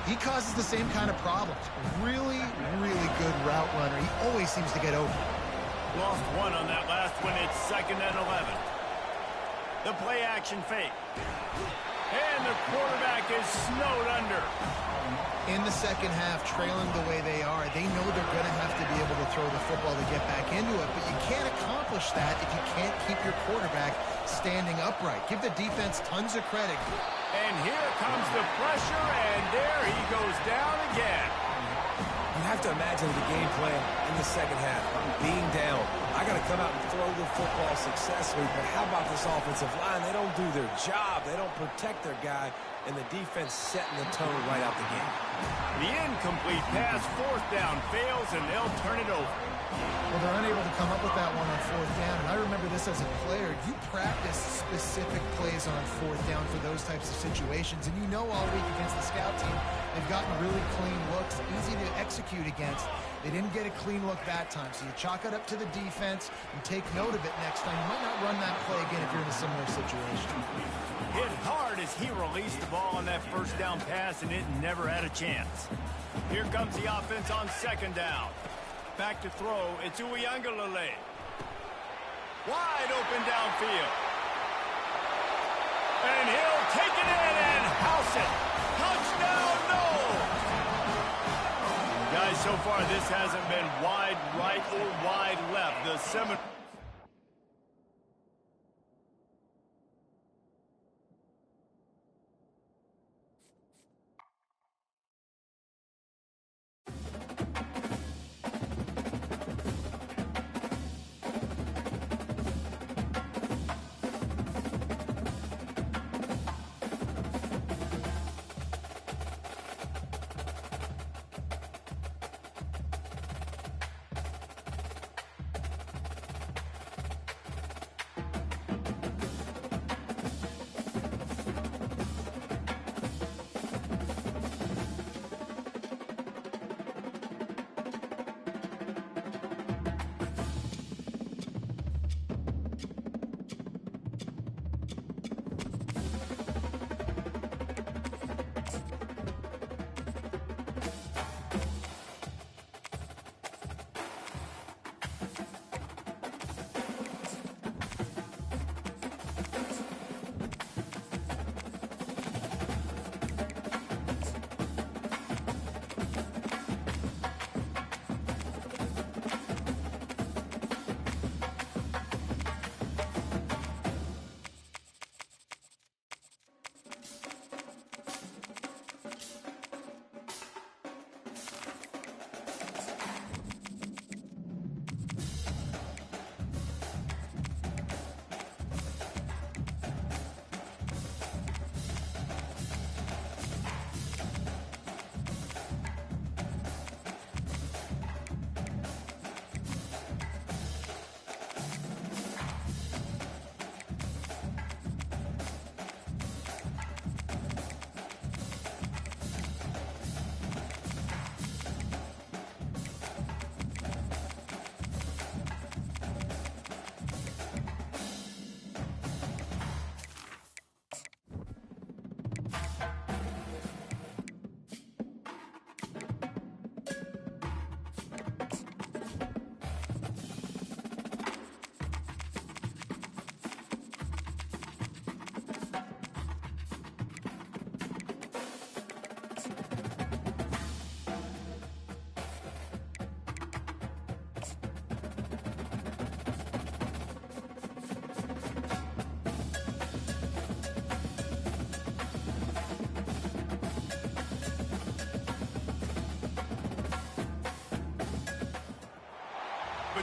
he causes the same kind of problems. Really, really good route runner. He always seems to get open. Lost one on that last one. It's 2nd and 11. The play action fake. And the quarterback is snowed under. In the second half, trailing the way they are, they know they're going to have to be able to throw the football to get back into it, but you can't accomplish that if you can't keep your quarterback standing upright. Give the defense tons of credit. And here comes the pressure, and there he goes down again. You have to imagine the game plan in the second half. Being down, I got to come out and throw the football successfully, but how about this offensive line? They don't do their job. They don't protect their guy, and the defense setting the tone right out the gate. The incomplete pass, 4th down, fails, and they'll turn it over. Well, they're unable to come up with that one on 4th down, and I remember this as a player. You practice specific plays on 4th down for those types of situations, and you know all week against the scout team, they've gotten really clean looks, easy to execute against. They didn't get a clean look that time, so you chalk it up to the defense and take note of it next time. You might not run that play again if you're in a similar situation. Hit hard as he released the ball on that 1st down pass, and it never had a chance. Here comes the offense on 2nd down. Back to throw. It's Uiagalelei. Wide open downfield. And he'll take it in and house it. Touchdown, no! Guys, so far this hasn't been wide right or wide left. The Seminoles.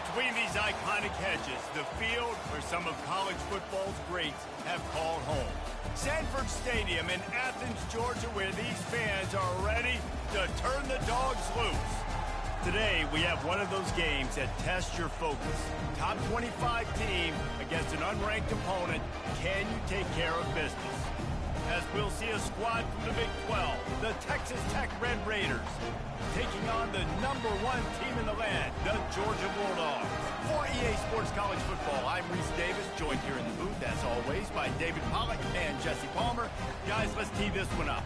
Between these iconic hedges, the field where some of college football's greats have called home. Sanford Stadium in Athens, Georgia, where these fans are ready to turn the dogs loose. Today, we have one of those games that tests your focus. Top 25 team against an unranked opponent. Can you take care of business? As we'll see a squad from the Big 12, the Texas Tech Red Raiders, taking on the #1 team in the land, the Georgia Bulldogs. For EA Sports College Football, I'm Reese Davis, joined here in the booth, as always, by David Pollack and Jesse Palmer. Guys, let's tee this one up.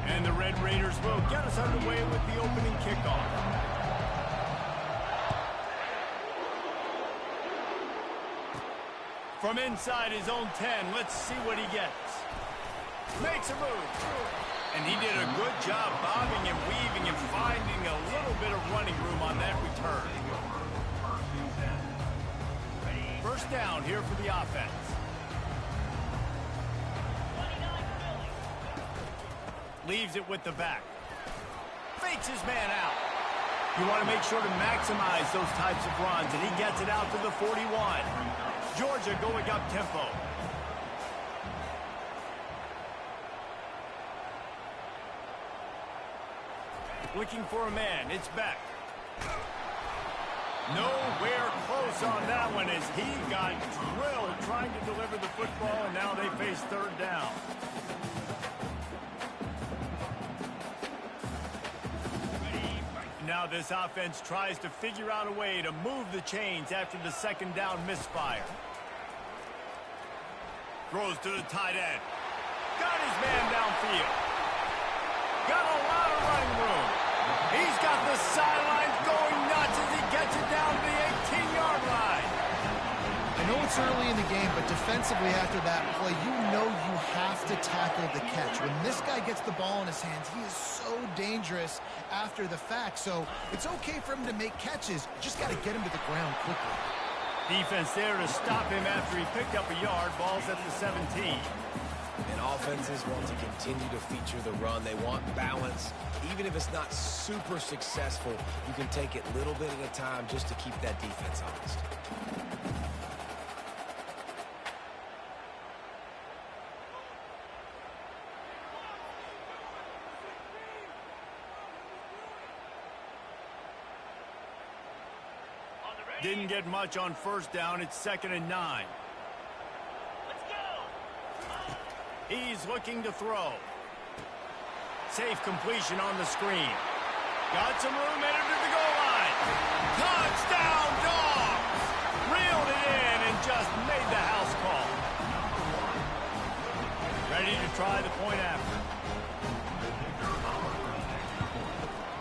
And the Red Raiders will get us underway with the opening kickoff. From inside his own 10, let's see what he gets. Makes a move. And he did a good job bobbing and weaving and finding a little bit of running room on that return. First down here for the offense. Leaves it with the back. Fakes his man out. You want to make sure to maximize those types of runs, and he gets it out to the 41. Georgia going up tempo. Looking for a man. It's back. Nowhere close on that one as he got drilled trying to deliver the football, and now they face third down. Now this offense tries to figure out a way to move the chains after the second down misfire. Throws to the tight end. Got his man downfield. Got a lot of running room. He's got the sidelines going nuts as he gets it down to the 18-yard line. I know it's early in the game, but defensively after that play, you know you have to tackle the catch. When this guy gets the ball in his hands, he is so dangerous after the fact. So it's okay for him to make catches. Just got to get him to the ground quickly. Defense there to stop him after he picked up a yard. Ball's at the 17. And offenses want to continue to feature the run. They want balance. Even if it's not super successful, you can take it little bit at a time just to keep that defense honest. Didn't get much on first down. It's 2nd and 9. Let's go. He's looking to throw. Safe completion on the screen. Got some room, headed to the goal line. Touchdown, Dogs! Reeled it in and just made the house call. Ready to try the point after.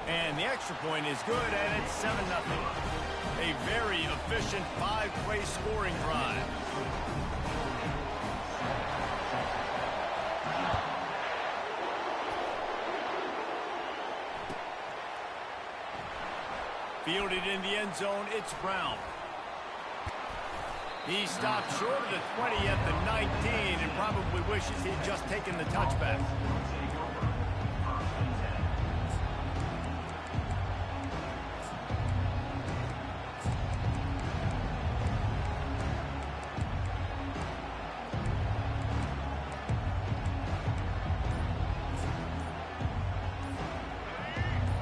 And the extra point is good, and it's 7-0. A very efficient 5-play scoring drive. Fielded in the end zone, it's Brown. He stopped short of the 20 at the 19 and probably wishes he'd just taken the touchback.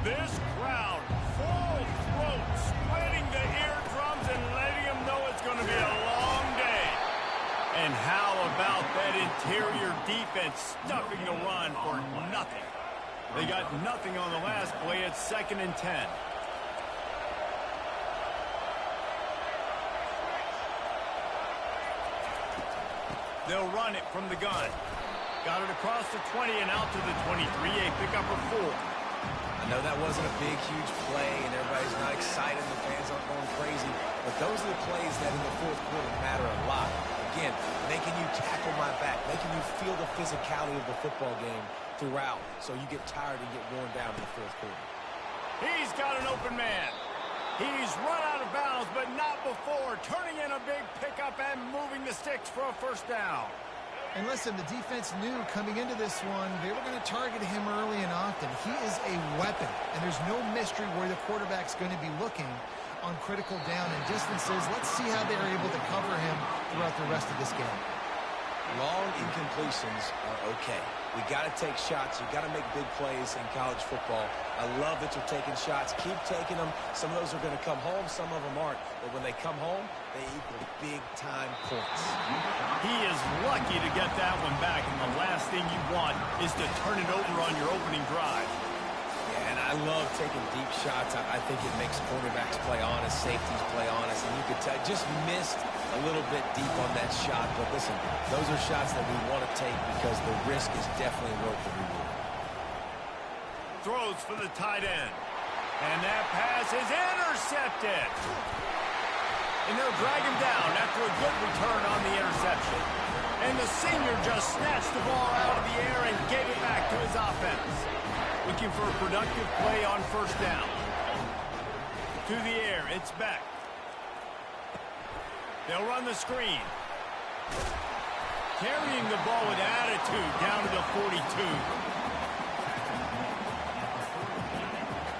This crowd, full throat, splitting the eardrums and letting them know it's going to be a long day. And how about that interior defense stuffing the run for nothing? They got nothing on the last play. It's 2nd and 10. They'll run it from the gun. Got it across the 20 and out to the 23. A pickup of 4. I know that wasn't a big, huge play, and everybody's not excited, the fans aren't going crazy, but those are the plays that in the fourth quarter matter a lot. Again, making you tackle my back, making you feel the physicality of the football game throughout, so you get tired and get worn down in the fourth quarter. He's got an open man. He's run out of bounds, but not before turning in a big pickup and moving the sticks for a first down. And listen, the defense knew coming into this one, they were going to target him early and often. He is a weapon, and there's no mystery where the quarterback's going to be looking on critical down and distances. Let's see how they're able to cover him throughout the rest of this game. Long incompletions are okay. We got to take shots. You got to make big plays in college football. I love that you're taking shots. Keep taking them. Some of those are going to come home. Some of them aren't. But when they come home, they equal big-time points. He is lucky to get that one back, and the last thing you want is to turn it over on your opening drive. Yeah, and I love taking deep shots. I think it makes quarterbacks play honest, safeties play honest, and you could tell just missed a little bit deep on that shot. But listen, those are shots that we want to take because the risk is definitely worth the reward. Throws for the tight end. And that pass is intercepted. And they'll drag him down after a good return on the interception. And the senior just snatched the ball out of the air and gave it back to his offense. Looking for a productive play on first down. To the air, it's back. They'll run the screen. Carrying the ball with attitude down to the 42.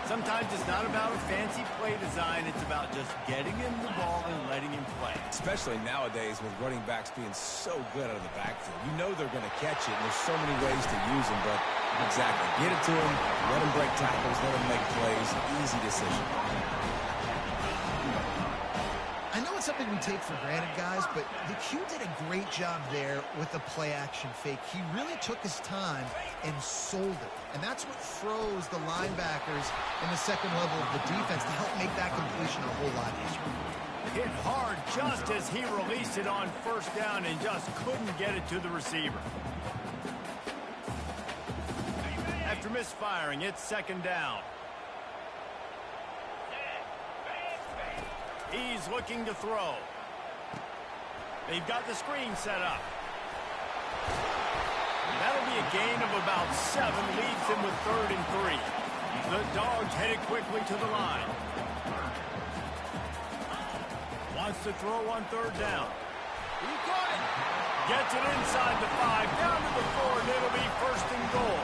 Sometimes it's not about a fancy play design. It's about just getting him the ball and letting him play. Especially nowadays with running backs being so good out of the backfield. You know they're going to catch it, and there's so many ways to use them. But exactly, get it to them, let them break tackles, let them make plays. Easy decision. I know it's something we take for granted, guys, but the Q did a great job there with the play-action fake. He really took his time and sold it. And that's what froze the linebackers in the second level of the defense to help make that completion a whole lot easier. Hit hard just as he released it on first down and just couldn't get it to the receiver. After misfiring, it's second down. He's looking to throw. They've got the screen set up. That'll be a gain of about 7, leaves him with 3rd and 3. The Dogs headed quickly to the line. Wants to throw on 3rd down. He caught it. Gets it inside the 5, down to the 4, and it'll be 1st and goal.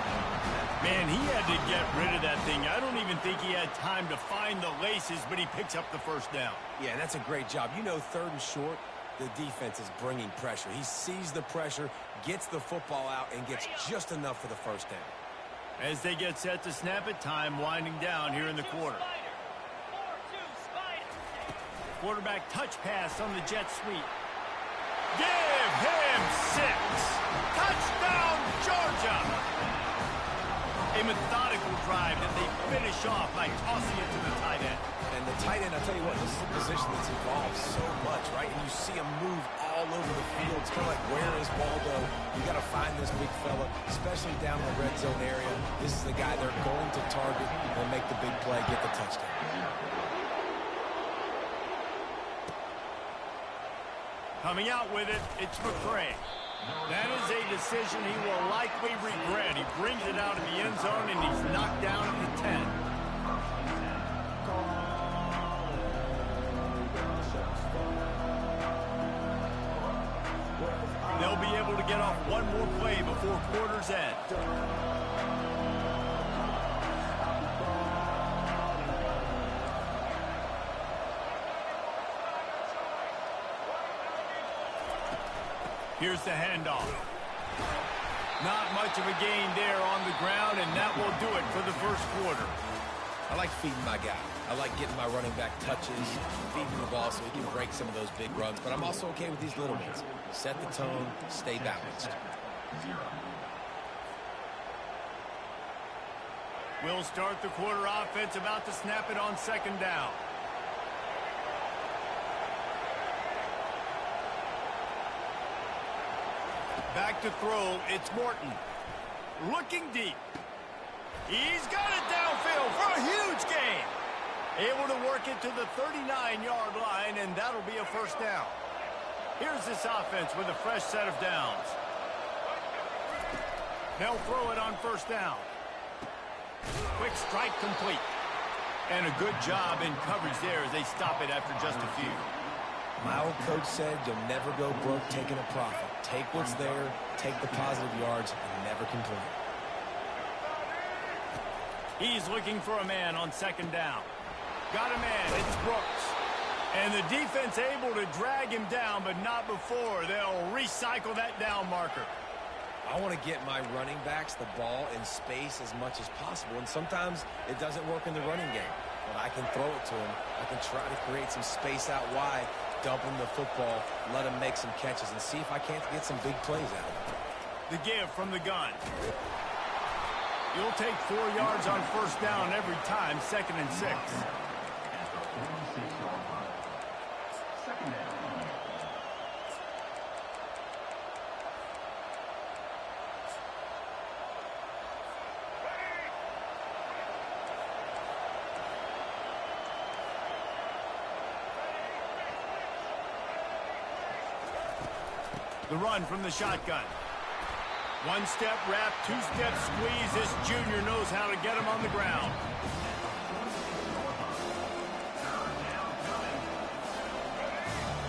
Man, he had to get rid of that thing. I don't even think he had time to find the laces, but he picks up the 1st down. Yeah, that's a great job. You know, 3rd and short, the defense is bringing pressure. He sees the pressure, gets the football out, and gets just enough for the 1st down. As they get set to snap it, time winding down here in the quarter. Quarterback touch pass on the jet sweep. Give him 6. Touchdown, Georgia! A methodical drive that they finish off by tossing it to the tight end. And the tight end, I'll tell you what, this is a position that's evolved so much, right? And you see him move all over the field. It's kind of like, where is Waldo? You got to find this big fella, especially down in the red zone area. This is the guy they're going to target and make the big play, get the touchdown. Coming out with it, it's McCray. That is a decision he will likely regret. He brings it out of the end zone, and he's knocked down at the 10. They'll be able to get off one more play before quarter's end. Here's the handoff. Not much of a gain there on the ground, and that will do it for the 1st quarter. I like feeding my guy. I like getting my running back touches, feeding the ball so he can break some of those big runs. But I'm also okay with these little ones. Set the tone, stay balanced. We'll start the quarter offense, about to snap it on 2nd down. Back to throw, it's Morton. Looking deep. He's got it downfield for a huge gain. Able to work it to the 39-yard line, and that'll be a 1st down. Here's this offense with a fresh set of downs. They'll throw it on 1st down. Quick strike complete. And a good job in coverage there as they stop it after just a few. My old coach said you'll never go broke taking a profit. Take what's there, take the positive yards, and never complain. He's looking for a man on second down. Got a man. It's Brooks. And the defense able to drag him down, but not before. They'll recycle that down marker. I want to get my running backs the ball in space as much as possible, and sometimes it doesn't work in the running game. But I can throw it to him. I can try to create some space out wide, dump him the football, let him make some catches, and see if I can't get some big plays out of him. The give from the gun. You'll take 4 yards on first down every time, 2nd and 6. The run from the shotgun. 1-step wrap, 2-step squeeze. This junior knows how to get him on the ground.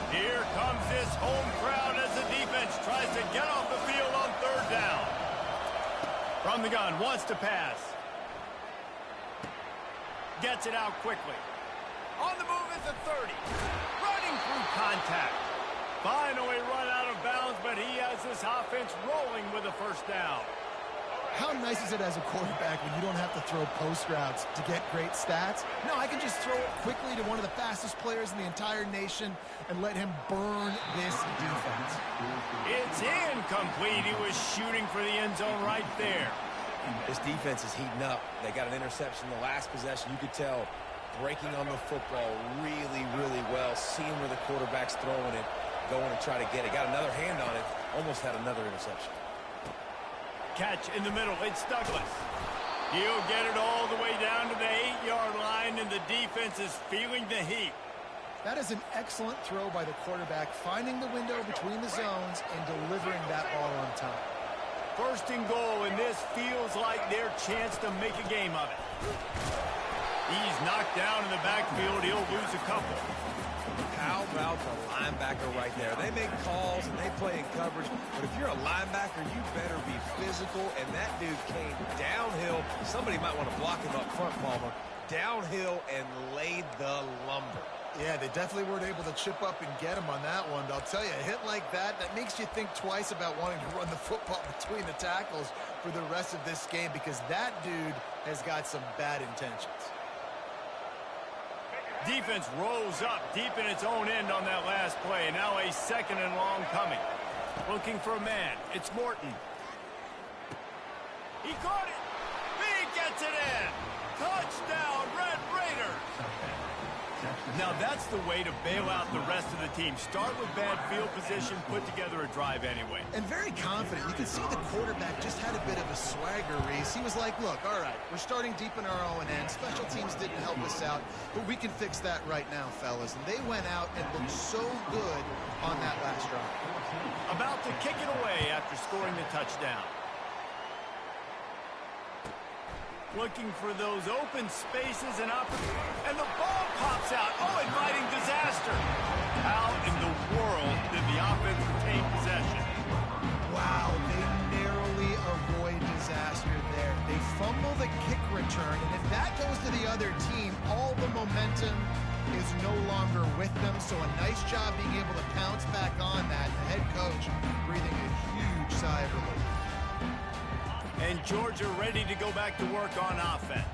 Here comes this home crowd as the defense tries to get off the field on 3rd down. From the gun, wants to pass. Gets it out quickly. On the move at the 30. Running through contact. Finally run out of bounds, but he has this offense rolling with a 1st down. How nice is it as a quarterback when you don't have to throw post routes to get great stats? No, I can just throw it quickly to one of the fastest players in the entire nation and let him burn this defense. It's incomplete. He was shooting for the end zone right there. This defense is heating up. They got an interception the last possession. You could tell breaking on the football really, really well, seeing where the quarterback's throwing it, going to try to get it. Got another hand on it. Almost had another interception. Catch in the middle. It's Douglas. He'll get it all the way down to the 8-yard line, and the defense is feeling the heat. That is an excellent throw by the quarterback, finding the window between the zones and delivering that ball on time. 1st and goal, and this feels like their chance to make a game of it. He's knocked down in the backfield. He'll lose a couple. How about the linebacker right there? They make calls and they play in coverage, but if you're a linebacker, you better be physical, and that dude came downhill. Somebody might want to block him up front, Palmer. Downhill and laid the lumber. Yeah, they definitely weren't able to chip up and get him on that one. But I'll tell you, a hit like that makes you think twice about wanting to run the football between the tackles for the rest of this game, because that dude has got some bad intentions. Defense rolls up deep in its own end on that last play. Now a 2nd and long coming. Looking for a man. It's Morton. He caught it. He gets it in. Touchdown, Red Raiders. Now that's the way to bail out the rest of the team. Start with bad field position, put together a drive anyway. And very confident. You can see the quarterback just had a bit of a swagger, Reese. He was like, look, all right, we're starting deep in our own end. Special teams didn't help us out, but we can fix that right now, fellas. And they went out and looked so good on that last drive. About to kick it away after scoring the touchdown. Looking for those open spaces and opportunities. And the ball pops out. Oh, inviting disaster. How in the world did the offense retain possession? Wow, they narrowly avoid disaster there. They fumble the kick return, and if that goes to the other team, all the momentum is no longer with them. So a nice job being able to pounce back on that. The head coach breathing a huge sigh of relief. And Georgia ready to go back to work on offense.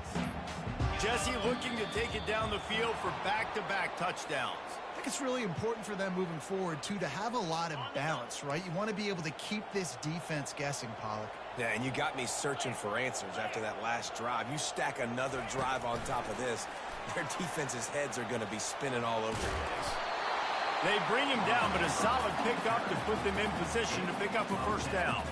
Jesse looking to take it down the field for back-to-back touchdowns. I think it's really important for them moving forward, too, to have a lot of balance, right? You want to be able to keep this defense guessing, Pollock. Yeah, and you got me searching for answers after that last drive. You stack another drive on top of this, their defense's heads are going to be spinning all over the place. They bring him down, but a solid pickup to put them in position to pick up a 1st down.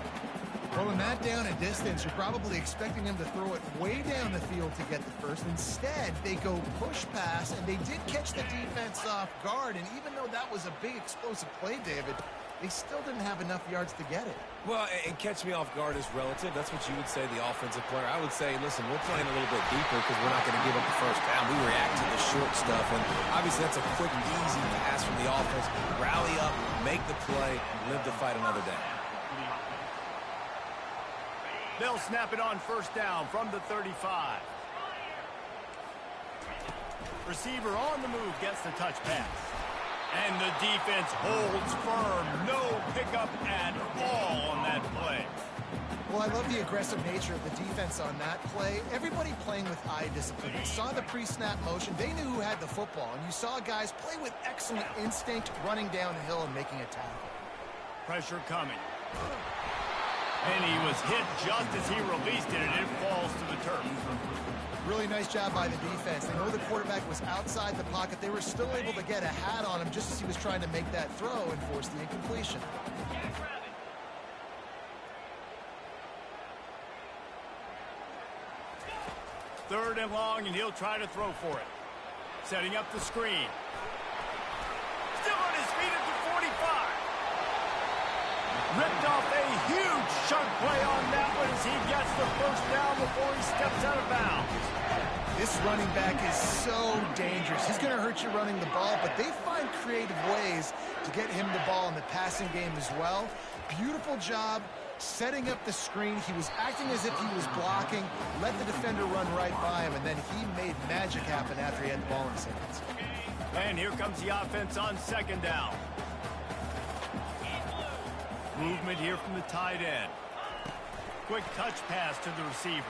Well, in that down and distance, you're probably expecting them to throw it way down the field to get the first. Instead, they go push pass, and they did catch the defense off guard. And even though that was a big explosive play, David, they still didn't have enough yards to get it. Well, and catch me off guard is relative. That's what you would say, the offensive player. I would say, listen, we're playing a little bit deeper because we're not going to give up the first down. We react to the short stuff, and obviously that's a quick, easy pass from the offense. Rally up, make the play, live to fight another day. They'll snap it on first down from the 35. Receiver on the move gets the touch pass. And the defense holds firm. No pickup at all on that play. Well, I love the aggressive nature of the defense on that play. Everybody playing with eye discipline. They saw the pre-snap motion. They knew who had the football. And you saw guys play with excellent instinct, running downhill and making a tackle. Pressure coming. And he was hit just as he released it, and it falls to the turf. Really nice job by the defense. They know the quarterback was outside the pocket. They were still able to get a hat on him just as he was trying to make that throw and force the incompletion. Third and long, and he'll try to throw for it. Setting up the screen. Still on his feet at the 45. Ripped off a huge chunk play on that one as he gets the first down before he steps out of bounds. This running back is so dangerous. He's going to hurt you running the ball, but they find creative ways to get him the ball in the passing game as well. Beautiful job setting up the screen. He was acting as if he was blocking, let the defender run right by him, and then he made magic happen after he had the ball in his hands. And here comes the offense on second down. Movement here from the tight end. Quick touch pass to the receiver.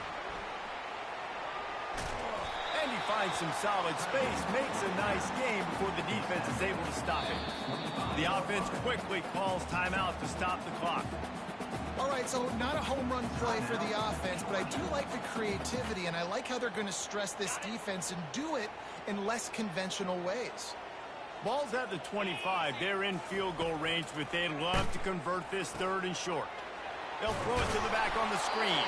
And he finds some solid space, makes a nice game before the defense is able to stop it. The offense quickly calls timeout to stop the clock. All right, so not a home run play for the offense, but I do like the creativity, and I like how they're going to stress this defense and do it in less conventional ways. Ball's at the 25. They're in field goal range, but they'd love to convert this third and short. They'll throw it to the back on the screen.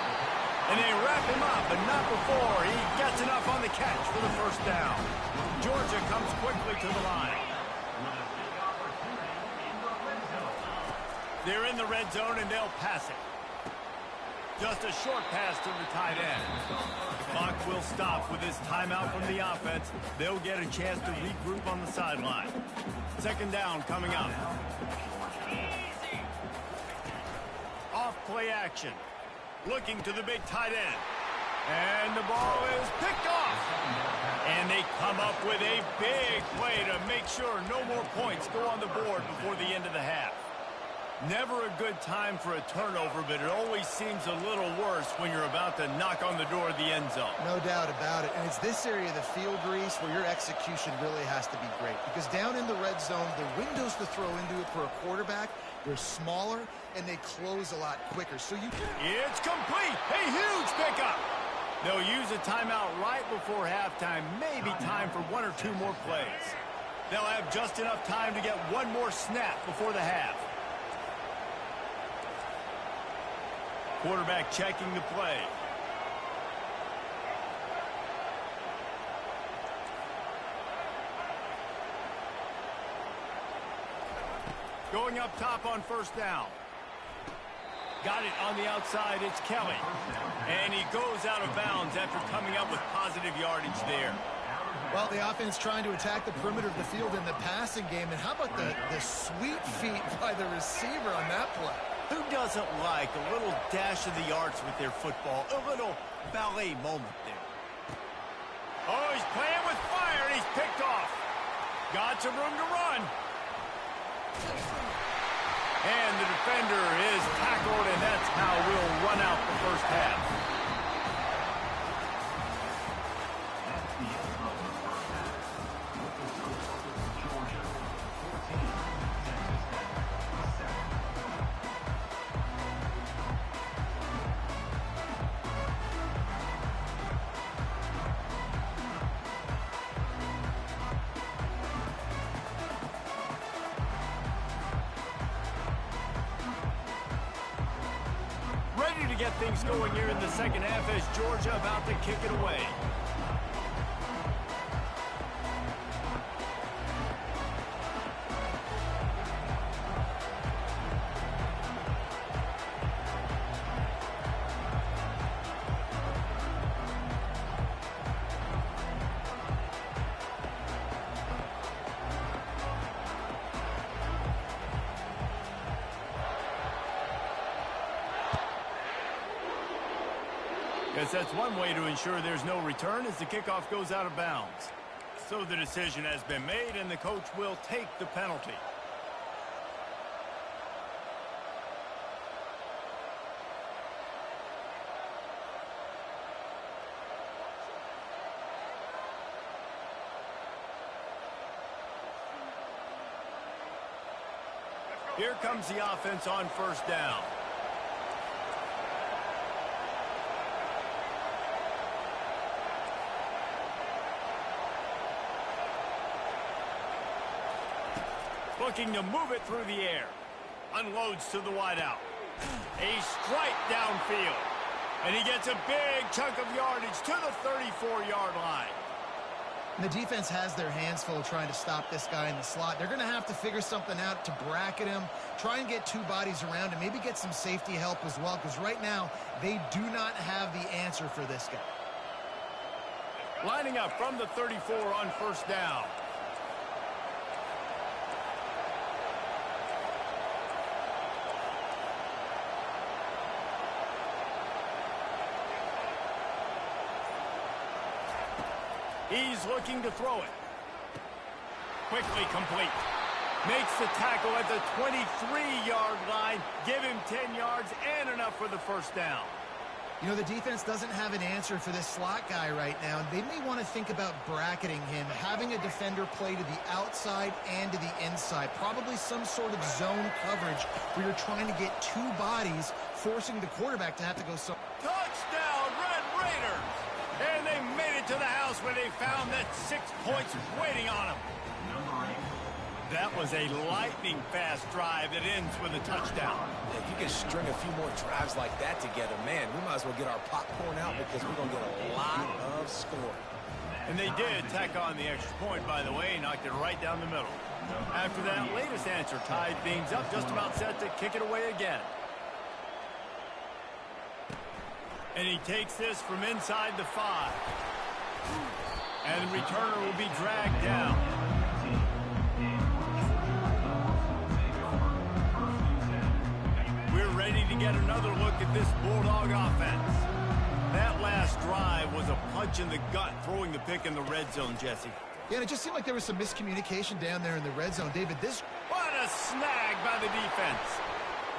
And they wrap him up, but not before he gets enough on the catch for the first down. Georgia comes quickly to the line. They're in the red zone, and they'll pass it. Just a short pass to the tight end. The clock will stop with this timeout from the offense. They'll get a chance to regroup on the sideline. Second down coming up. Off play action. Looking to the big tight end. And the ball is picked off. And they come up with a big play to make sure no more points go on the board before the end of the half. Never a good time for a turnover, but it always seems a little worse when you're about to knock on the door of the end zone. No doubt about it. And it's this area of the field, Reese, where your execution really has to be great. Because down in the red zone, the windows to throw into it for a quarterback, they're smaller, and they close a lot quicker. So you... It's complete. A huge pickup. They'll use a timeout right before halftime. Maybe time for one or two more plays. They'll have just enough time to get one more snap before the half. Quarterback checking the play. Going up top on first down. Got it on the outside. It's Kelly. And he goes out of bounds after coming up with positive yardage there. Well, the offense trying to attack the perimeter of the field in the passing game. And how about the sweet feet by the receiver on that play? Who doesn't like a little dash of the arts with their football? A little ballet moment there. Oh, he's playing with fire, and he's picked off. Got some room to run. And the defender is tackled, and that's how we'll run out the first half. Ready to get things going here in the second half as Georgia about to kick it away. Guess that's one way to ensure there's no return as the kickoff goes out of bounds. So the decision has been made, and the coach will take the penalty. Here comes the offense on first down. Looking to move it through the air. Unloads to the wideout. A strike downfield. And he gets a big chunk of yardage to the 34-yard line. And the defense has their hands full trying to stop this guy in the slot. They're going to have to figure something out to bracket him, try and get two bodies around him, maybe get some safety help as well, because right now they do not have the answer for this guy. Lining up from the 34 on first down. He's looking to throw it. Quickly complete. Makes the tackle at the 23-yard line. Give him 10 yards and enough for the first down. You know, the defense doesn't have an answer for this slot guy right now. They may want to think about bracketing him, having a defender play to the outside and to the inside. Probably some sort of zone coverage where you're trying to get two bodies, forcing the quarterback to have to go so. Touchdown, Red Raiders! And they made it to the house where they found that 6 points waiting on them. That was a lightning-fast drive that ends with a touchdown. If you can string a few more drives like that together, man, we might as well get our popcorn out because we're going to get a lot of scoring. And they did tack on the extra point, by the way, knocked it right down the middle. After that latest answer tied things up, just about set to kick it away again. And he takes this from inside the 5. And the returner will be dragged down. We're ready to get another look at this Bulldog offense. That last drive was a punch in the gut, throwing the pick in the red zone, Jesse. Yeah, and it just seemed like there was some miscommunication down there in the red zone. David, this... What a snag by the defense.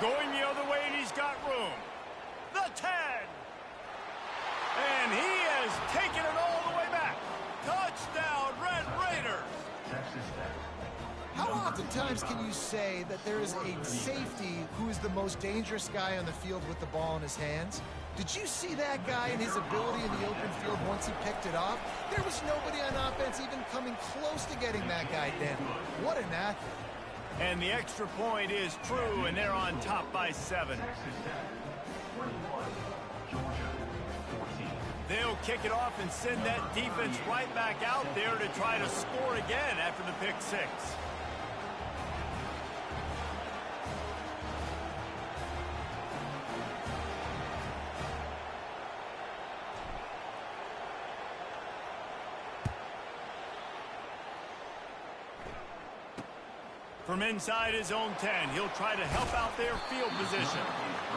Going the other way, and he's got room. The 10. And he has taken it all the way back. Touchdown, Red Raiders. How oftentimes can you say that there is a safety who is the most dangerous guy on the field with the ball in his hands? Did you see that guy and his ability in the open field once he picked it off? There was nobody on offense even coming close to getting that guy down. What an athlete. And the extra point is true, and they're on top by 7. They'll kick it off and send that defense right back out there to try to score again after the pick 6. From inside his own 10, he'll try to help out their field position.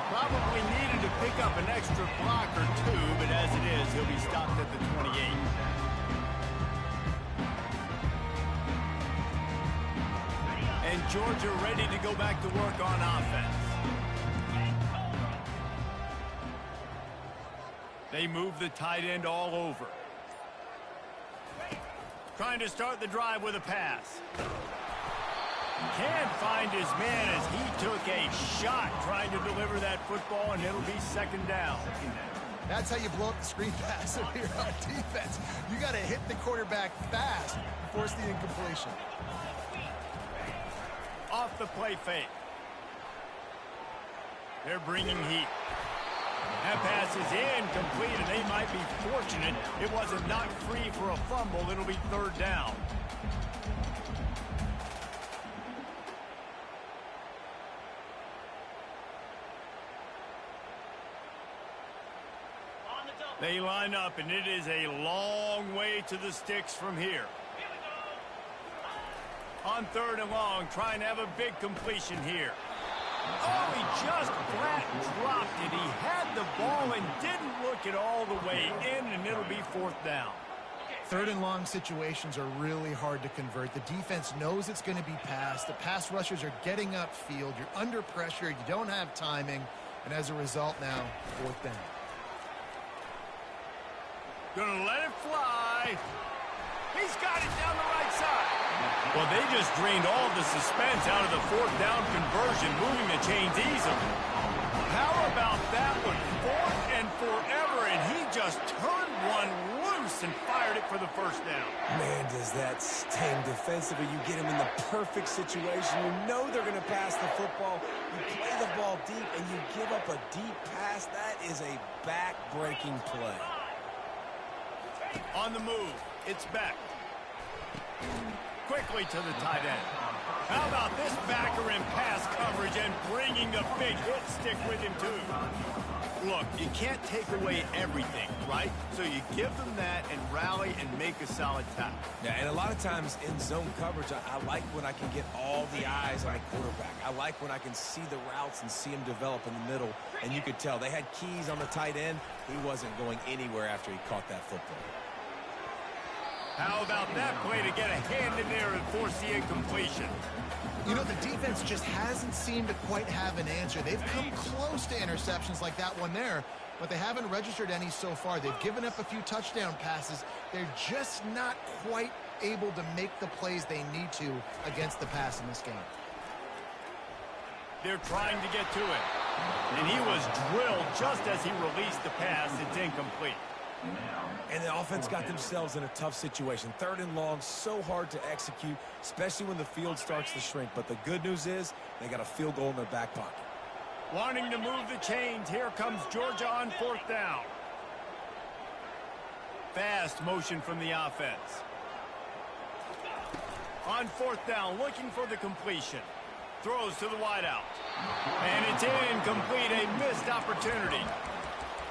Probably needed to pick up an extra block or two, but as it is, he'll be stopped at the 28. And Georgia ready to go back to work on offense. They move the tight end all over. Trying to start the drive with a pass. Can't find his man as he took a shot trying to deliver that football, and it'll be second down. That's how you blow up the screen pass if you're on defense. You got to hit the quarterback fast and force the incompletion. Off the play fake. They're bringing heat. That pass is incomplete, and they might be fortunate it wasn't knocked free for a fumble. It'll be third down. They line up, and it is a long way to the sticks from here. On third and long, trying to have a big completion here. Oh, he just flat dropped it. He had the ball and didn't look make it all the way in, and it'll be 4th down. 3rd and long situations are really hard to convert. The defense knows it's going to be passed. The pass rushers are getting upfield. You're under pressure. You don't have timing. And as a result now, 4th down. Gonna let it fly. He's got it down the right side. Well, they just drained all the suspense out of the 4th down conversion, moving the chains easily. How about that one? 4th and forever, and he just turned one loose and fired it for the 1st down. Man, does that sting defensively. You get him in the perfect situation. You know they're going to pass the football. You play the ball deep, and you give up a deep pass. That is a back-breaking play. On the move, it's back. Quickly to the tight end. How about this backer in pass coverage and bringing the big hit stick with him, too? Look, you can't take away everything, right? So you give them that and rally and make a solid tackle. Yeah, and a lot of times in zone coverage, I like when I can get all the eyes on a quarterback. I like when I can see the routes and see him develop in the middle. And you could tell they had keys on the tight end. He wasn't going anywhere after he caught that football. How about that play to get a hand in there and force the incompletion? You know, the defense just hasn't seemed to quite have an answer. They've come close to interceptions like that one there, but they haven't registered any so far. They've given up a few touchdown passes. They're just not quite able to make the plays they need to against the pass in this game. They're trying to get to it. And he was drilled just as he released the pass. It's incomplete. And the offense got themselves in a tough situation. 3rd and long, so hard to execute, especially when the field starts to shrink. But the good news is they got a field goal in their back pocket. Wanting to move the chains, here comes Georgia on 4th down. Fast motion from the offense. On 4th down, looking for the completion. Throws to the wideout. And it's incomplete, a missed opportunity.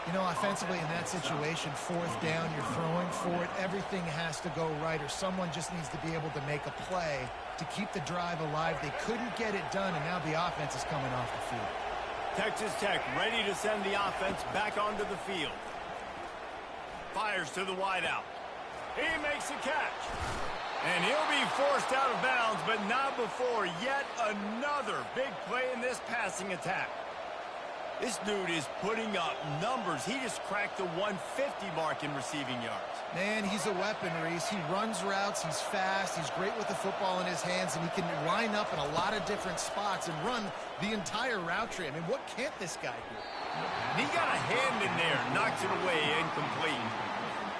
You know, offensively in that situation, 4th down, you're throwing for it. Everything has to go right, or someone just needs to be able to make a play to keep the drive alive. They couldn't get it done, and now the offense is coming off the field. Texas Tech ready to send the offense back onto the field. Fires to the wideout. He makes a catch. And he'll be forced out of bounds, but not before yet another big play in this passing attack. This dude is putting up numbers. He just cracked the 150 mark in receiving yards. Man, he's a weapon, Reese. He runs routes. He's fast. He's great with the football in his hands, and he can line up in a lot of different spots and run the entire route tree. I mean, what can't this guy do? He got a hand in there, knocks it away, incomplete.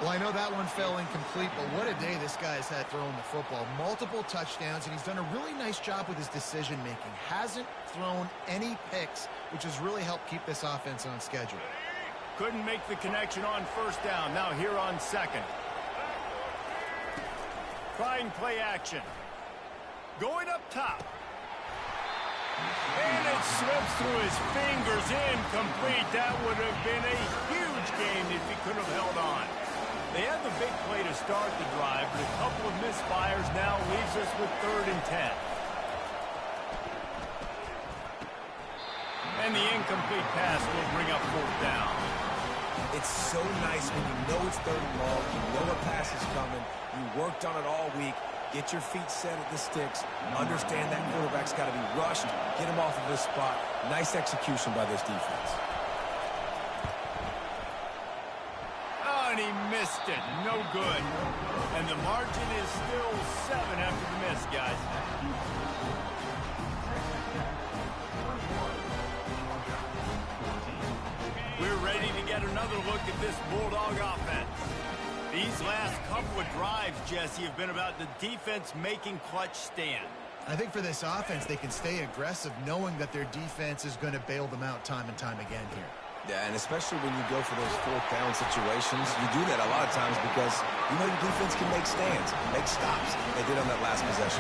Well, I know that one fell incomplete, but what a day this guy has had throwing the football. Multiple touchdowns, and he's done a really nice job with his decision-making. Hasn't thrown any picks, which has really helped keep this offense on schedule. Couldn't make the connection on 1st down. Now here on 2nd. Trying play action. Going up top. And it slips through his fingers, incomplete. That would have been a huge game if he could have held on. They had the big play to start the drive, but a couple of misfires now leaves us with 3rd and 10. And the incomplete pass will bring up 4th down. It's so nice when you know it's 3rd and long, you know a pass is coming, you worked on it all week, get your feet set at the sticks, understand that quarterback's got to be rushed, get him off of this spot. Nice execution by this defense. And he missed it. No good. And the margin is still 7 after the miss, guys. We're ready to get another look at this Bulldog offense. These last couple of drives, Jesse, have been about the defense making clutch stand. I think for this offense, they can stay aggressive knowing that their defense is going to bail them out time and time again here. Yeah, and especially when you go for those 4th down situations, you do that a lot of times because you know your defense can make stands, make stops. They did on that last possession.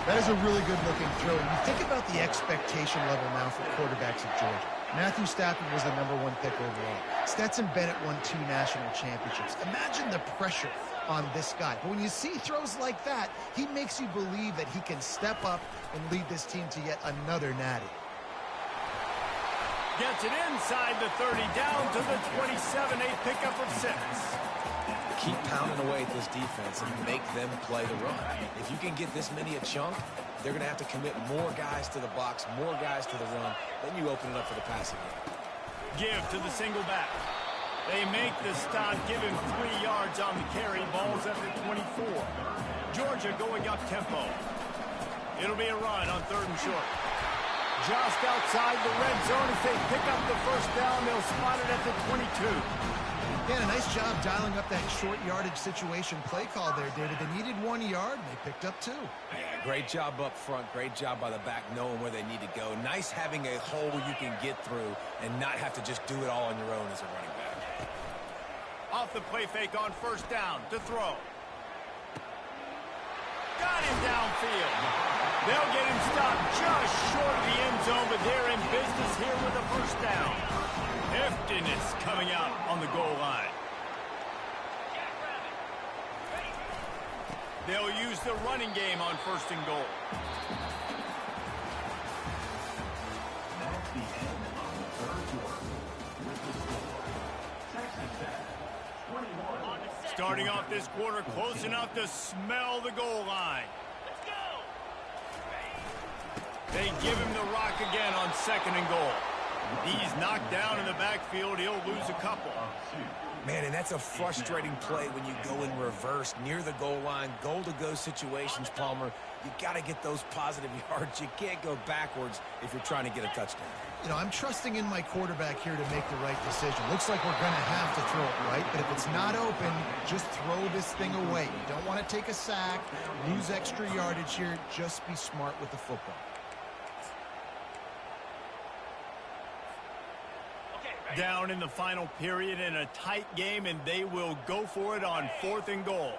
That is a really good-looking throw. And you think about the expectation level now for quarterbacks at Georgia. Matthew Stafford was the #1 pick overall. Stetson Bennett won 2 national championships. Imagine the pressure on this guy. But when you see throws like that, he makes you believe that he can step up and lead this team to yet another natty. Gets it inside the 30, down to the 27, a pickup of 6. Keep pounding away at this defense and make them play the run. If you can get this many a chunk, they're going to have to commit more guys to the box, more guys to the run. Then you open it up for the passing game. Give to the single back. They make the stop, give him 3 yards on the carry. Ball's at the 24. Georgia going up tempo. It'll be a run on 3rd and short. Just outside the red zone. If they pick up the first down, they'll spot it at the 22. Yeah, a nice job dialing up that short yardage situation play call there, David. They needed 1 yard, and they picked up 2. Yeah, great job up front. Great job by the back knowing where they need to go. Nice having a hole you can get through and not have to just do it all on your own as a running back. Off the play fake on 1st down to throw. Got him downfield. They'll get him stopped just short of the end zone, but they're in business here with a 1st down. Heftiness coming out on the goal line. They'll use the running game on 1st and goal. That's the end of the 3rd quarter. With the score, Texas Tech 21. Starting off this quarter close enough to smell the goal line. Let's go. They give him the rock again on 2nd and goal. He's knocked down in the backfield. He'll lose a couple. Man, and that's a frustrating play when you go in reverse near the goal line, goal-to-go situations, Palmer. You got to get those positive yards. You can't go backwards if you're trying to get a touchdown. You know, I'm trusting in my quarterback here to make the right decision. Looks like we're going to have to throw it, right? But if it's not open, just throw this thing away. You don't want to take a sack, lose extra yardage here. Just be smart with the football. Down in the final period in a tight game, and they will go for it on 4th and goal.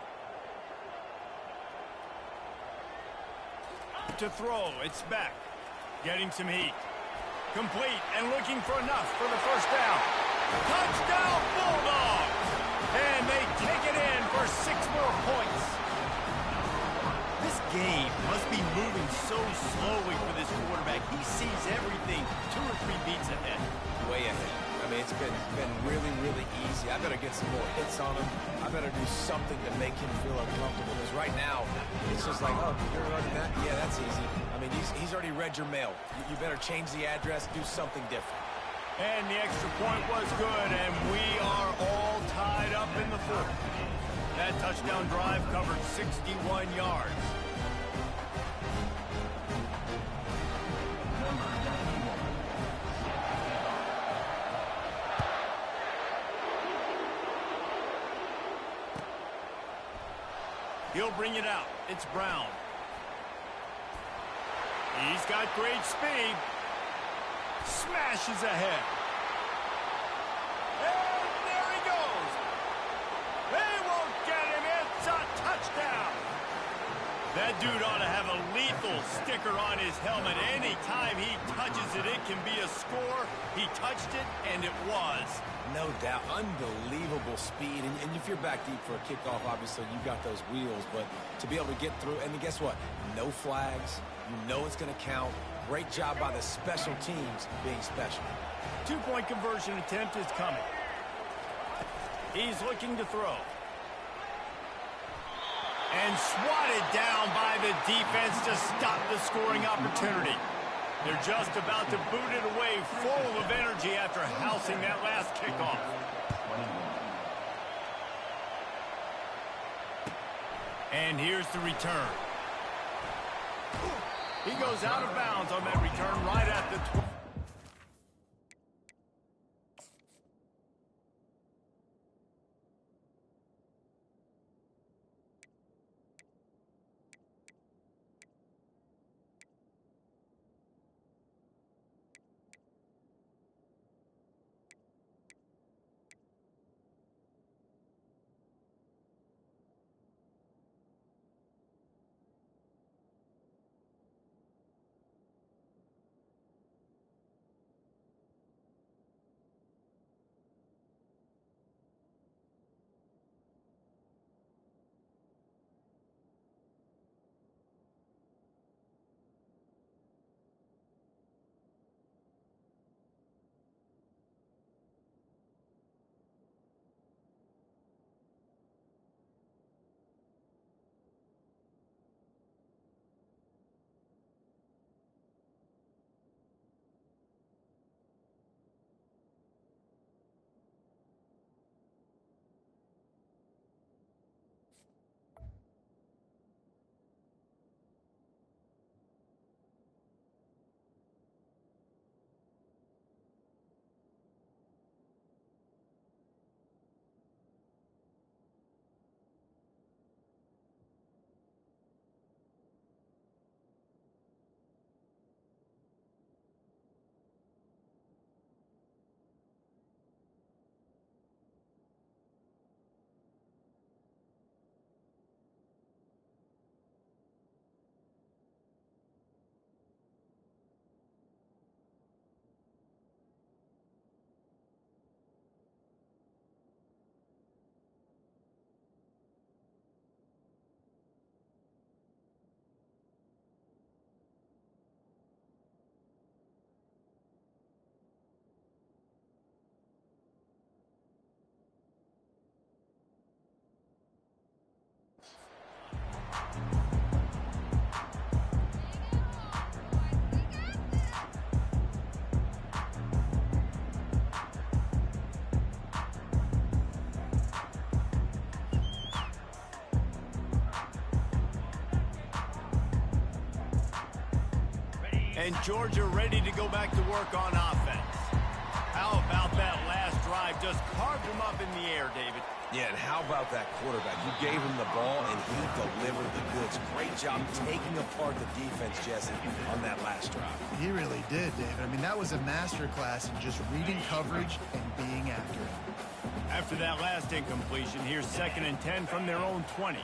To throw, it's back. Getting some heat. Complete and looking for enough for the 1st down. Touchdown Bulldogs! And they take it in for 6 more points. This game must be moving so slowly for this quarterback. He sees everything 2 or 3 beats ahead. Way ahead. I mean, it's been really, really easy. I better get some more hits on him. I better do something to make him feel uncomfortable. Because right now, it's just like, oh, you're running that? Yeah, that's easy. I mean, he's already read your mail. You better change the address, do something different. And the extra point was good, and we are all tied up in the 4th. That touchdown drive covered 61 yards. He'll bring it out. It's Brown. He's got great speed. Smashes ahead. And there he goes. They won't get him. It's a touchdown. That dude ought to have a lethal sticker on his helmet. Anytime he touches it, it can be a score. He touched it, and it was. No doubt. Unbelievable speed. And if you're back deep for a kickoff, obviously, you've got those wheels. But to be able to get through, and guess what? No flags. You know it's going to count. Great job by the special teams being special. 2-point conversion attempt is coming. He's looking to throw. And swatted down by the defense to stop the scoring opportunity. They're just about to boot it away, full of energy after housing that last kickoff. And here's the return. He goes out of bounds on that return right at the 12. And Georgia ready to go back to work on offense. How about that last drive? Just carved him up in the air, David. Yeah, and how about that quarterback? You gave him the ball, and he delivered the goods. Great job taking apart the defense, Jesse, on that last drive. He really did, David. I mean, that was a masterclass in just reading coverage and being accurate. After that last incompletion, here's 2nd and 10 from their own 20.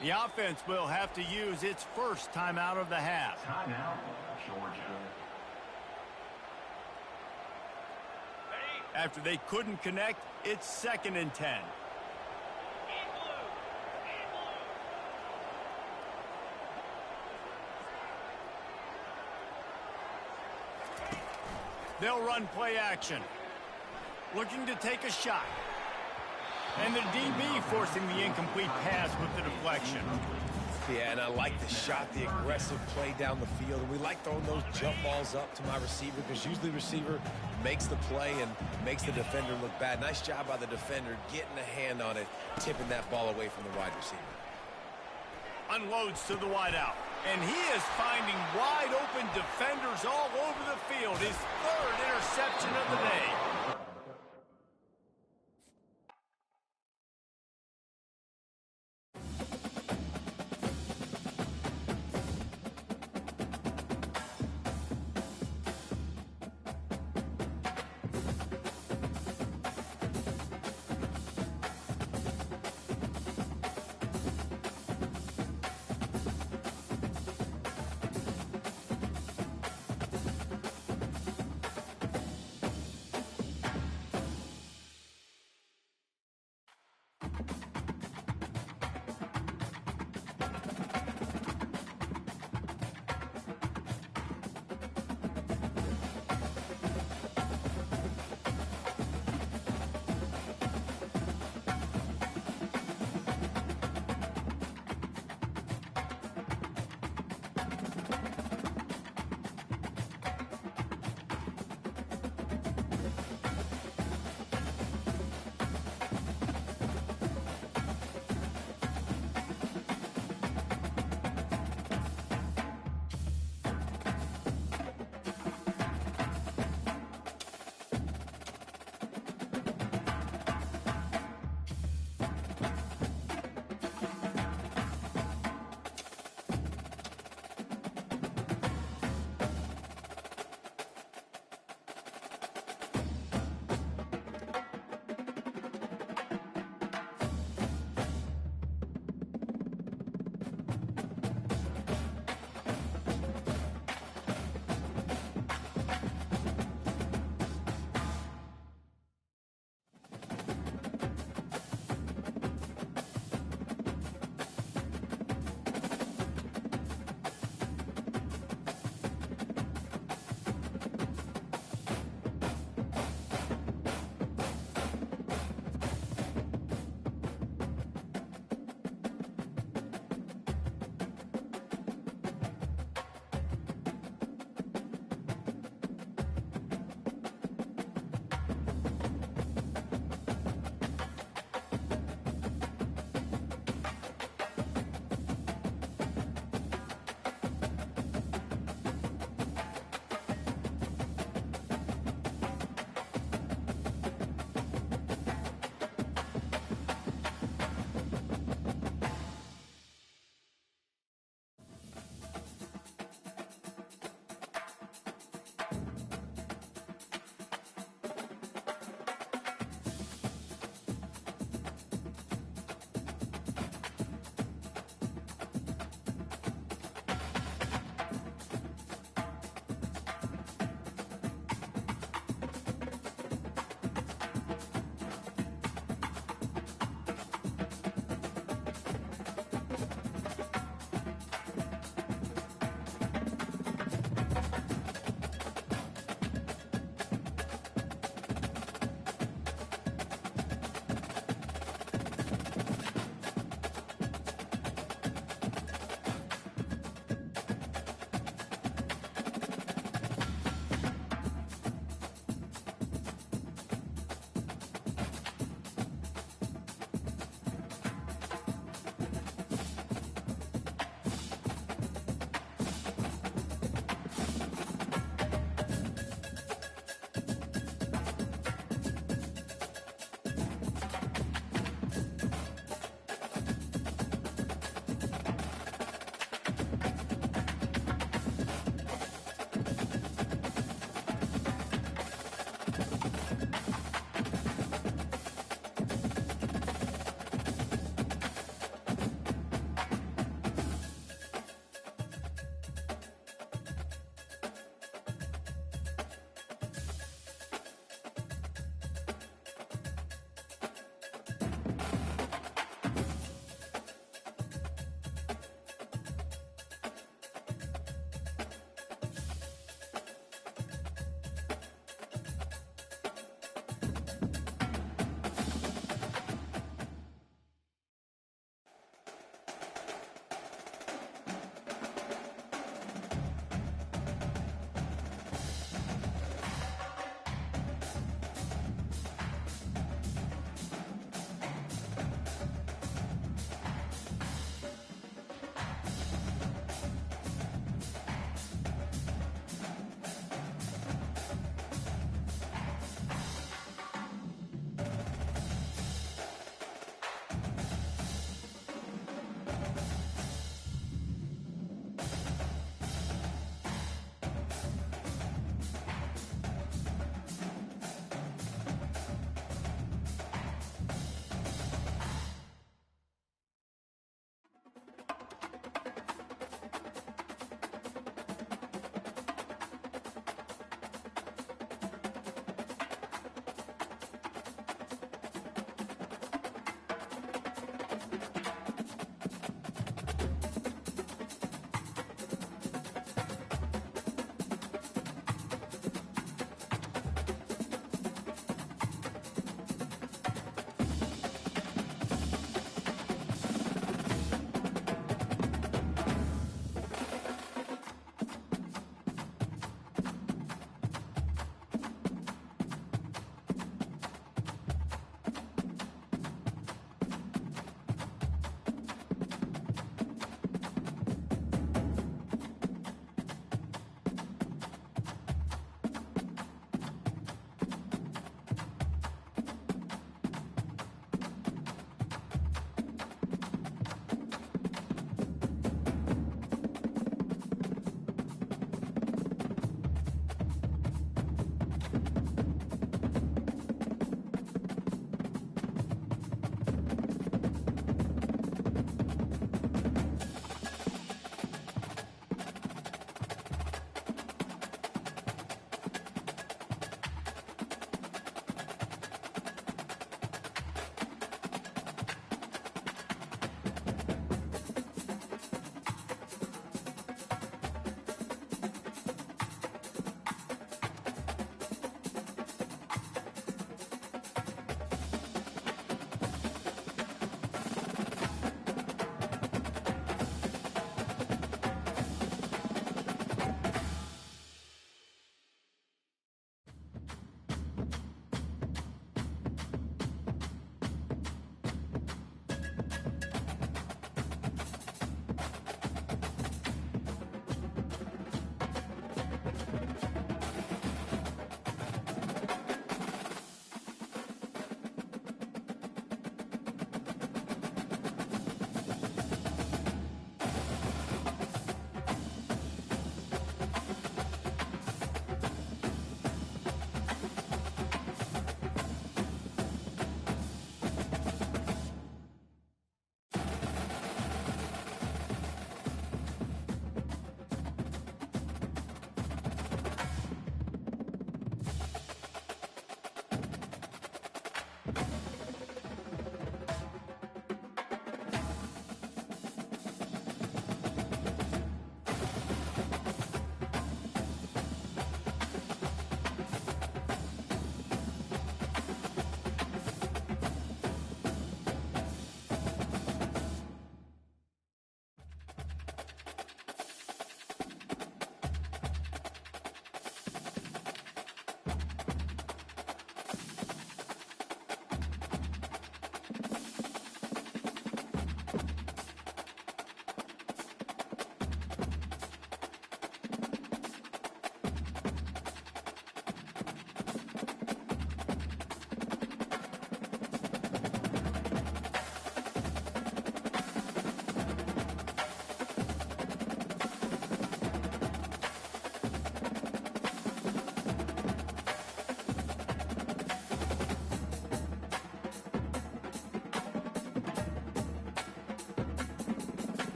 The offense will have to use its first timeout of the half. Timeout, Georgia. After they couldn't connect, it's 2nd and 10. They'll run play action. Looking to take a shot. And the DB forcing the incomplete pass with the deflection. Yeah, and I like the shot, the aggressive play down the field. And we like throwing those jump balls up to my receiver because usually the receiver makes the play and makes the defender look bad. Nice job by the defender getting a hand on it, tipping that ball away from the wide receiver. Unloads to the wideout. And he is finding wide open defenders all over the field. His 3rd interception of the day.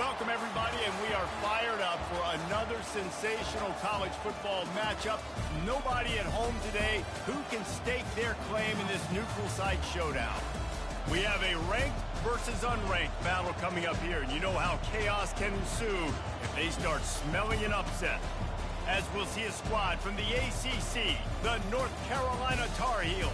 Welcome, everybody, and we are fired up for another sensational college football matchup. Nobody at home today who can stake their claim in this neutral site showdown. We have a ranked versus unranked battle coming up here, and you know how chaos can ensue if they start smelling an upset. As we'll see a squad from the ACC, the North Carolina Tar Heels,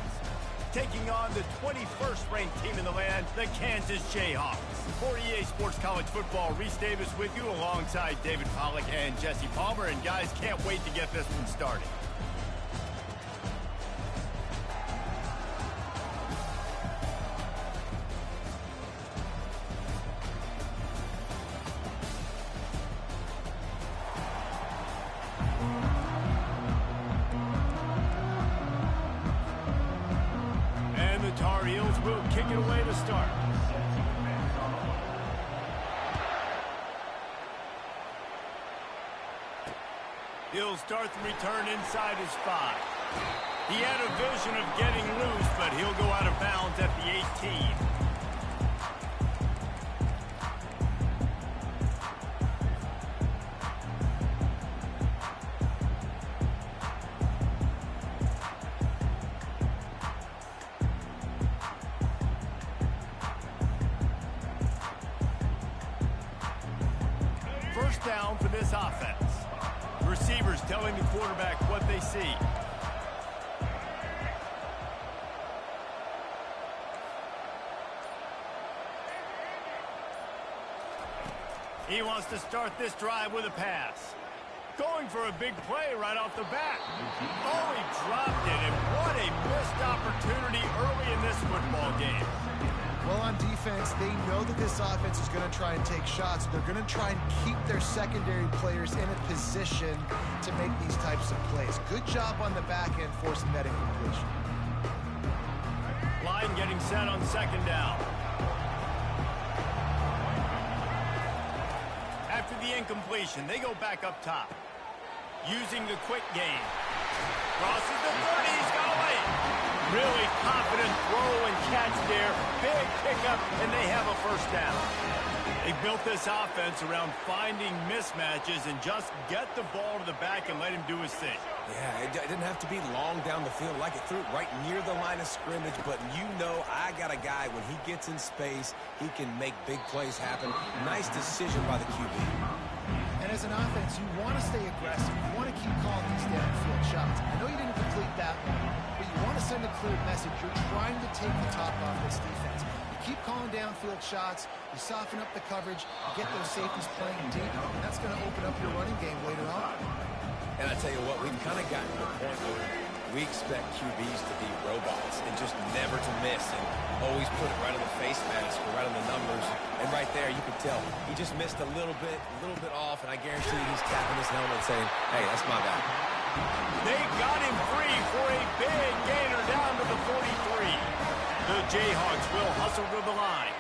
taking on the 21st ranked team in the land, the Kansas Jayhawks. For EA Sports College Football, Reese Davis with you alongside David Pollack and Jesse Palmer. And guys, can't wait to get this one started. Tar Heels will kick it away to start. He'll start the return inside his 5. He had a vision of getting loose, but he'll go out of bounds at the 18. First down for this offense. Receivers telling the quarterback what they see. He wants to start this drive with a pass. Going for a big play right off the bat. Oh, he dropped it, and what a missed opportunity early in this football game. Well, on defense, they know that this offense is going to try and take shots. They're going to try and keep their secondary players in a position to make these types of plays. Good job on the back end forcing that incompletion. Line getting set on second down. After the incompletion, they go back up top. Using the quick game. Crosses the 30, he's got away. Really confident throw and catch there. Big pickup, and they have a first down. They built this offense around finding mismatches and just get the ball to the back and let him do his thing. Yeah, it didn't have to be long down the field. Like it threw it right near the line of scrimmage, but you know I got a guy, when he gets in space, he can make big plays happen. Nice decision by the QB. And as an offense, you want to stay aggressive. You want to keep calling these downfield shots. I know you didn't complete that one, but you want to send a clear message. You're trying to take the top off this defense. You keep calling downfield shots. You soften up the coverage. You get those safeties playing deep. And that's going to open up your running game later on. And I tell you what, we've kind of gotten to the point where we expect QBs to be robots and just never to miss and always put it right on the face mask or right on the numbers. And right there, you could tell he just missed a little bit off, and I guarantee he's tapping his helmet saying, hey, that's my bad. They got him free for a big gainer down to the 43. The Jayhawks will hustle to the line.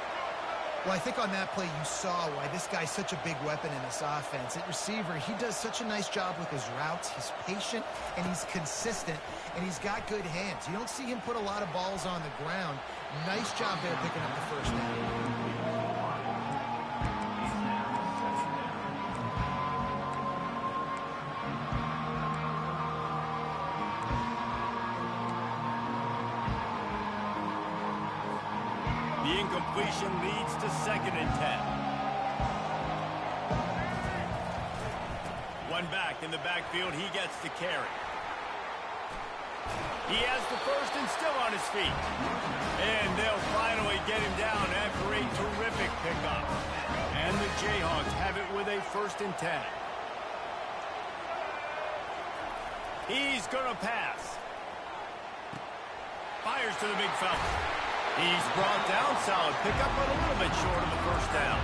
Well, I think on that play you saw why this guy's such a big weapon in this offense. At receiver, he does such a nice job with his routes. He's patient, and he's consistent, and he's got good hands. You don't see him put a lot of balls on the ground. Nice job there picking up the first down. The incompletion leads to 2nd and 10. One back in the backfield, he gets to carry. He has the first and still on his feet. And they'll finally get him down after a terrific pickup. And the Jayhawks have it with a 1st and 10. He's going to pass. Fires to the big fella. He's brought down, solid pickup, but a little bit short of the first down.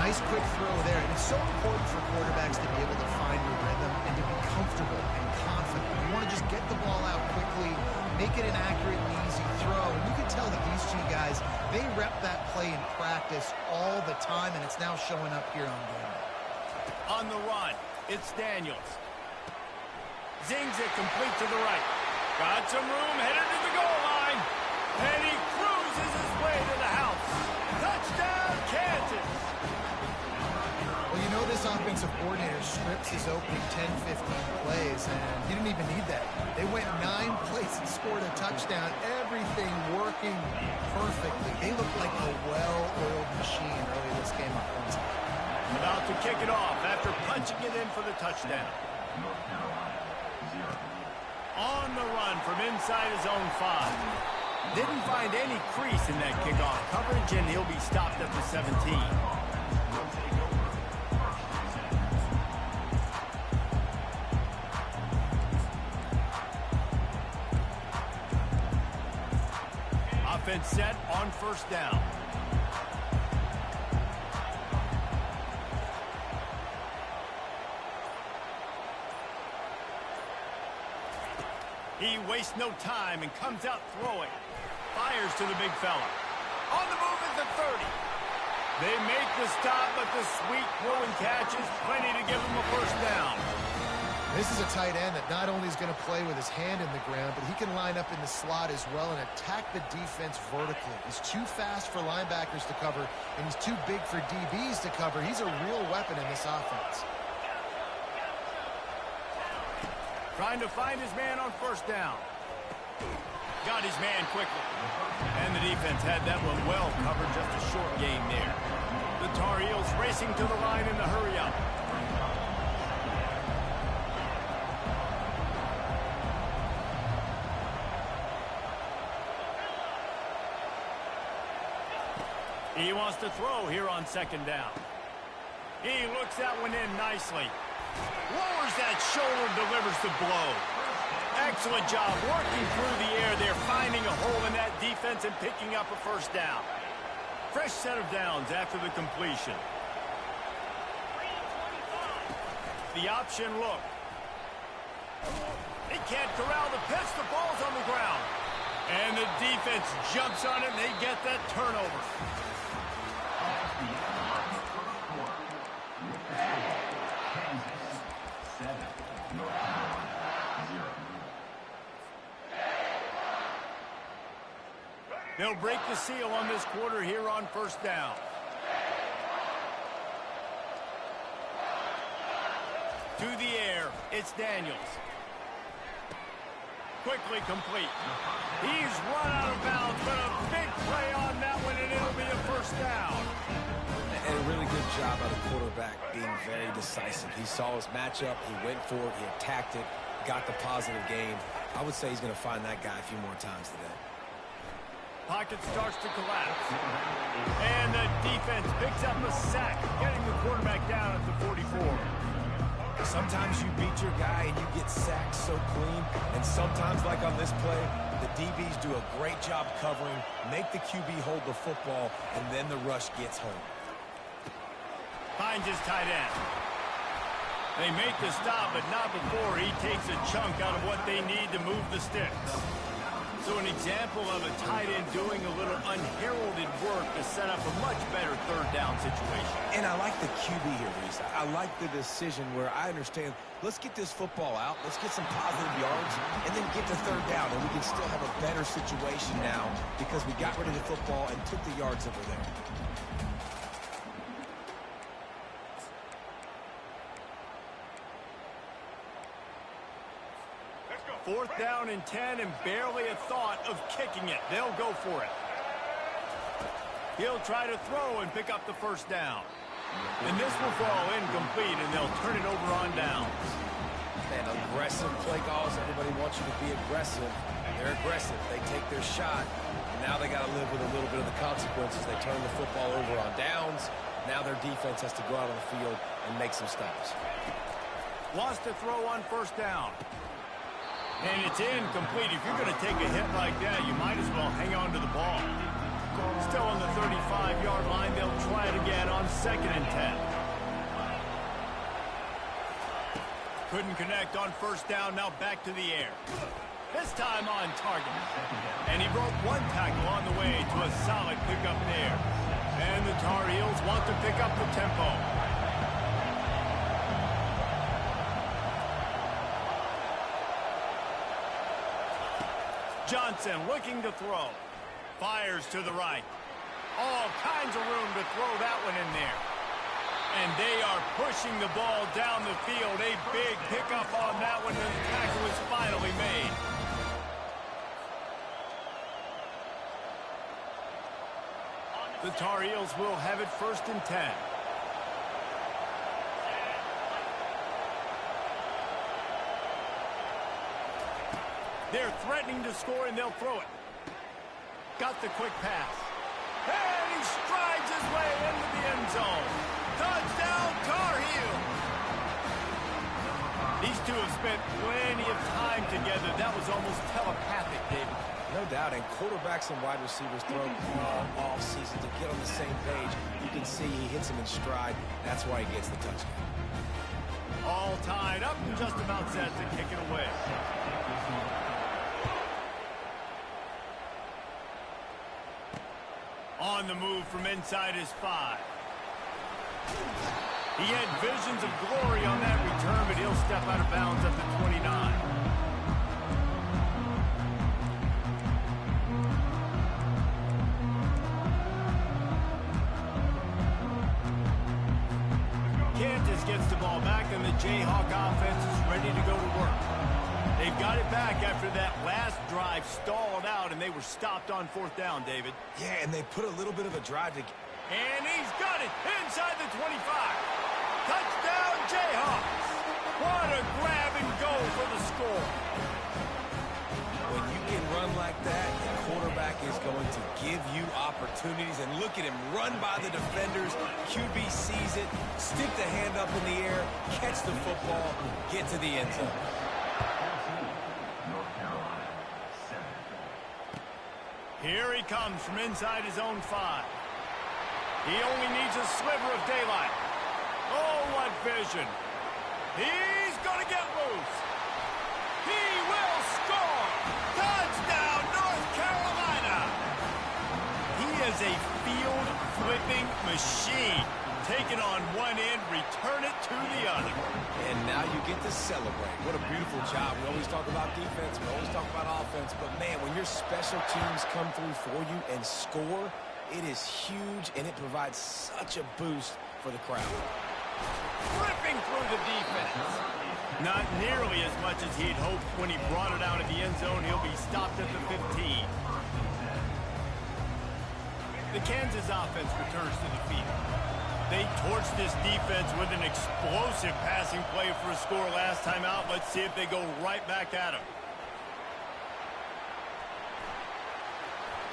Nice quick throw there. And it's so important for quarterbacks to be able to find your rhythm and to be comfortable and confident. You want to just get the ball out quickly, make it an accurate and easy throw. And you can tell that these two guys, they rep that play in practice all the time, and it's now showing up here on game day. On the run, it's Daniels. Zings it complete to the right. Got some room, headed to the goal line. And he cruises his way to the house. Touchdown, Kansas. this offensive coordinator strips his opening 10, 15 plays, and he didn't even need that. They went 9 plays and scored a touchdown. Everything working perfectly. They look like a well-oiled machine early this game offensively. About to kick it off after punching it in for the touchdown. North Carolina, 0. On the run from inside his own 5. Didn't find any crease in that kickoff coverage, and he'll be stopped at the 17. Offense set on first down. He wastes no time and comes out throwing. Fires to the big fella. On the move at the 30. They make the stop, but the sweet throw and catch is plenty to give him a first down. This is a tight end that not only is going to play with his hand in the ground, but he can line up in the slot as well and attack the defense vertically. He's too fast for linebackers to cover, and he's too big for DBs to cover. He's a real weapon in this offense. Trying to find his man on first down. Got his man quickly. And the defense had that one well covered, just a short game there. The Tar Heels racing to the line in the hurry-up. He wants to throw here on second down. He looks that one in nicely. Lowers that shoulder, delivers the blow. Excellent job working through the air there, finding a hole in that defense and picking up a first down. Fresh set of downs after the completion. The option look. He can't corral the pitch. The ball's on the ground. And the defense jumps on it, and they get that turnover. They'll break the seal on this quarter here on first down. To the air, it's Daniels. Quickly complete. He's run out of bounds, but a big play on that one, and it'll be a first down. And a really good job by the quarterback being very decisive. He saw his matchup, he went for it, he attacked it, got the positive gain. I would say he's going to find that guy a few more times today. Pocket starts to collapse. And the defense picks up a sack, getting the quarterback down at the 44. Sometimes you beat your guy and you get sacked so clean, and sometimes, like on this play, the DBs do a great job covering, make the QB hold the football, and then the rush gets home. Finds his tight end. They make the stop, but not before he takes a chunk out of what they need to move the sticks. So an example of a tight end doing a little unheralded work to set up a much better third down situation. And I like the QB here, Reese. I like the decision where I understand, let's get this football out, let's get some positive yards, and then get to third down, and we can still have a better situation now because we got rid of the football and took the yards over there. Fourth down and 10, and barely a thought of kicking it. They'll go for it. He'll try to throw and pick up the first down. And this will fall incomplete, and they'll turn it over on downs. And aggressive play calls. Everybody wants you to be aggressive. They're aggressive. They take their shot. And now they got to live with a little bit of the consequences. They turn the football over on downs. Now their defense has to go out on the field and make some stops. Wants to throw on first down. And it's incomplete. If you're going to take a hit like that, you might as well hang on to the ball. Still on the 35-yard line. They'll try it again on second and 10. Couldn't connect on first down. Now back to the air. This time on target. And he broke one tackle on the way to a solid pickup there. And the Tar Heels want to pick up the tempo. Johnson looking to throw. Fires to the right. All kinds of room to throw that one in there. And they are pushing the ball down the field. A big pickup on that one, and the tackle is finally made. The Tar Heels will have it 1st and 10. They're threatening to score, and they'll throw it. Got the quick pass. And he strides his way into the end zone. Touchdown, Tar Heel. These two have spent plenty of time together. That was almost telepathic, David. No doubt, and quarterbacks and wide receivers throw all offseason to get on the same page. You can see he hits him in stride. That's why he gets the touchdown. All tied up and just about set to kick it away. On the move from inside his 5. He had visions of glory on that return, but he'll step out of bounds at the 29. Kansas gets the ball back, and the Jayhawk offense is ready to go to work. They've got it back after that last drive stalled out, and they were stopped on 4th down, David. Yeah, and they put a little bit of a drive to... And he's got it inside the 25. Touchdown, Jayhawks. What a grab and go for the score. When you can run like that, the quarterback is going to give you opportunities. And look at him run by the defenders. QB sees it, stick the hand up in the air, catch the football, get to the end zone. Here he comes from inside his own 5. He only needs a sliver of daylight. Oh, what vision. He's going to get loose. He will score. Touchdown, North Carolina. He is a field-flipping machine. Take it on one end, return it to the other. And now you get to celebrate. What a beautiful job. We always talk about defense. We always talk about offense. But, man, when your special teams come through for you and score, it is huge, and it provides such a boost for the crowd. Ripping through the defense. Not nearly as much as he'd hoped when he brought it out of the end zone. He'll be stopped at the 15. The Kansas offense returns to the field. They torched this defense with an explosive passing play for a score last time out. Let's see if they go right back at him.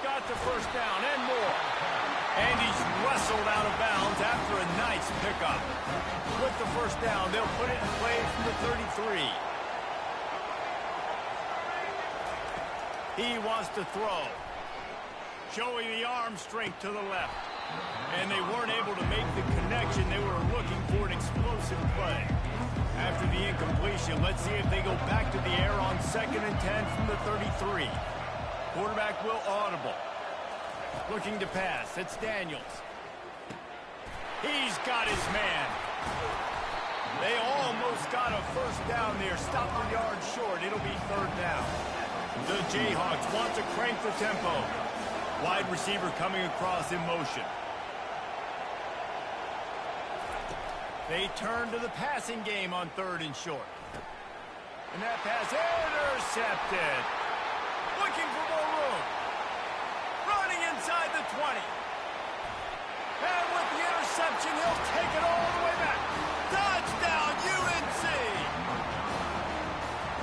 Got the 1st down and more. And he's wrestled out of bounds after a nice pickup. With the 1st down, they'll put it in play from the 33. He wants to throw. Showing the arm strength to the left. And they weren't able to make the connection. They were looking for an explosive play. After the incompletion, let's see if they go back to the air on 2nd and 10 from the 33. Quarterback will audible. Looking to pass. It's Daniels. He's got his man. They almost got a 1st down there. Stopped a yard short. It'll be 3rd down. The Jayhawks want to crank the tempo. Wide receiver coming across in motion. They turn to the passing game on 3rd and short. And that pass intercepted. Looking for more room. Running inside the 20. And with the interception, he'll take it all the way back. Touchdown, UNC!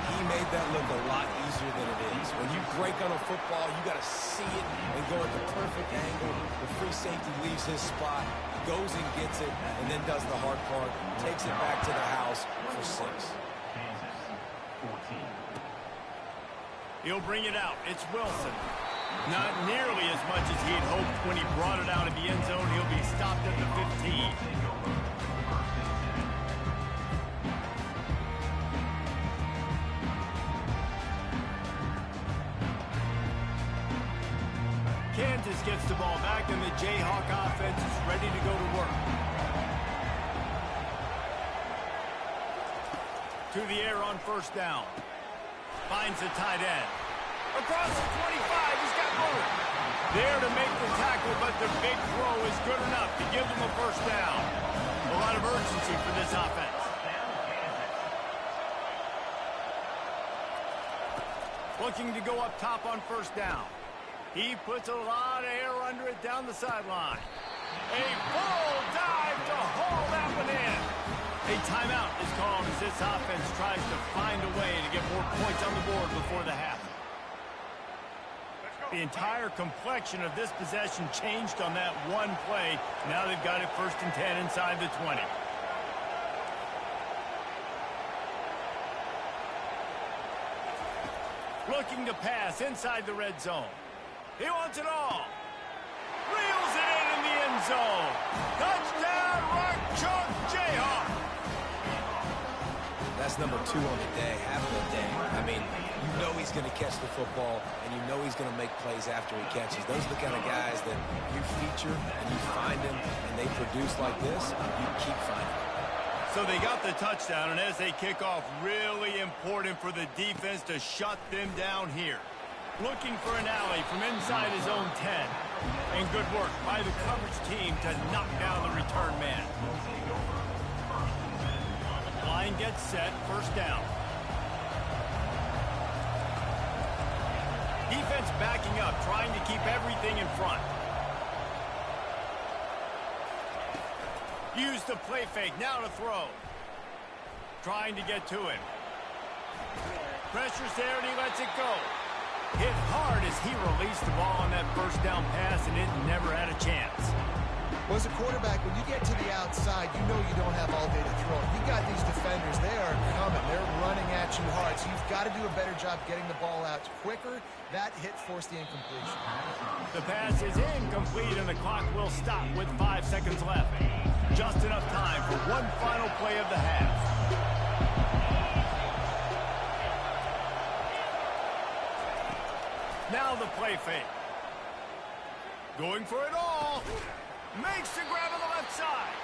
He made that look a lot easier than it is. When you break on a football, you got to see it and go at the perfect angle. The free safety leaves his spot, goes and gets it, and then does the hard part, takes it back to the house for 6. Kansas, 14. He'll bring it out. It's Wilson. Not nearly as much as he had hoped when he brought it out of the end zone. He'll be stopped at the 15. Kansas gets the ball back, and the Jayhawk offense is ready to go to work. To the air on 1st down. Finds the tight end. Across the 25, he's got room. There to make the tackle, but the big throw is good enough to give them a 1st down. A lot of urgency for this offense. Looking to go up top on first down. He puts a lot of air under it down the sideline. A full dive to haul that one in. A timeout is called as this offense tries to find a way to get more points on the board before the half. The entire complexion of this possession changed on that one play. Now they've got it 1st and 10 inside the 20. Looking to pass inside the red zone. He wants it all. Reels it in the end zone. Touchdown, Rock Chalk Jayhawk. That's number 2 on the day, having a day. I mean, you know he's going to catch the football, and you know he's going to make plays after he catches. Those are the kind of guys that you feature and you find them, and they produce like this, you keep finding them. So they got the touchdown, and as they kick off, really important for the defense to shut them down here. Looking for an alley from inside his own 10. And good work by the coverage team to knock down the return man. Line gets set, 1st down. Defense backing up, trying to keep everything in front. Use the play fake, now to throw. Trying to get to him. Pressure's there and he lets it go. Hit hard as he released the ball on that 1st down pass, and it never had a chance. Well, as a quarterback, when you get to the outside, you know you don't have all day to throw. You got these defenders, they are coming. They're running at you hard, so you've got to do a better job getting the ball out quicker. That hit forced the incompletion. The pass is incomplete, and the clock will stop with 5 seconds left. Just enough time for one final play of the half. Now the play fake. Going for it all. Makes the grab on the left side.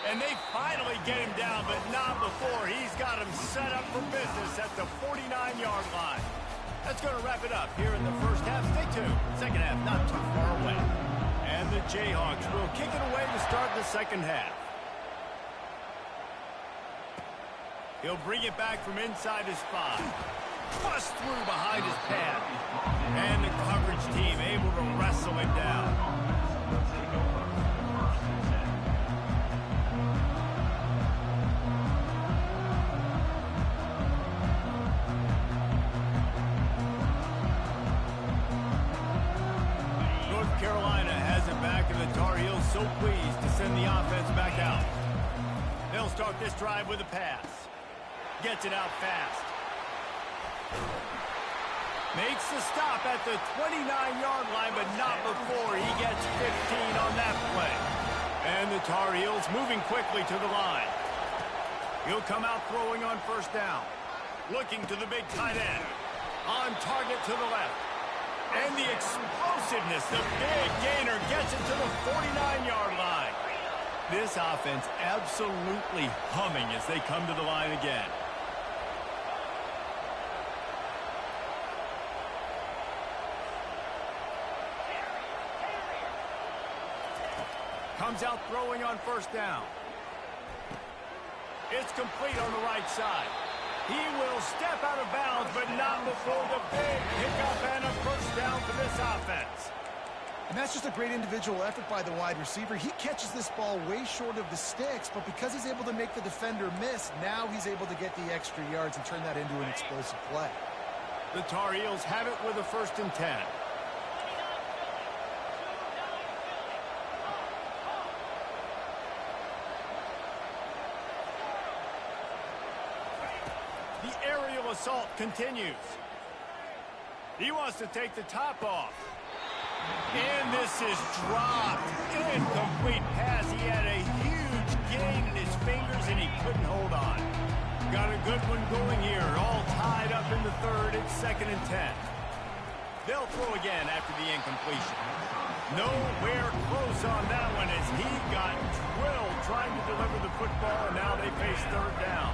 And they finally get him down, but not before. He's got him set up for business at the 49-yard line. That's going to wrap it up here in the first half. Stay tuned. Second half not too far away. And the Jayhawks will kick it away to start the second half. He'll bring it back from inside his 5. Bust through behind his pad. And the coverage team able to wrestle him down. North Carolina has it back, and the Tar Heels so pleased to send the offense back out. They'll start this drive with a pass. Gets it out fast. Makes the stop at the 29-yard line, but not before he gets 15 on that play. And the Tar Heels moving quickly to the line. He'll come out throwing on 1st down. Looking to the big tight end. On target to the left. And the explosiveness, the big gainer gets it to the 49-yard line. This offense absolutely humming as they come to the line again. Comes out throwing on 1st down. It's complete on the right side. He will step out of bounds, but not before the big pickup and a 1st down for this offense. And that's just a great individual effort by the wide receiver. He catches this ball way short of the sticks, but because he's able to make the defender miss, now he's able to get the extra yards and turn that into an explosive play. The Tar Heels have it with a 1st and 10. The aerial assault continues. He wants to take the top off. And this is dropped. Incomplete pass. He had a huge gain in his fingers, and he couldn't hold on. Got a good one going here. All tied up in the 3rd. It's 2nd and 10. They'll throw again after the incompletion. Nowhere close on that one as he got drilled trying to deliver the football, and now they face 3rd down.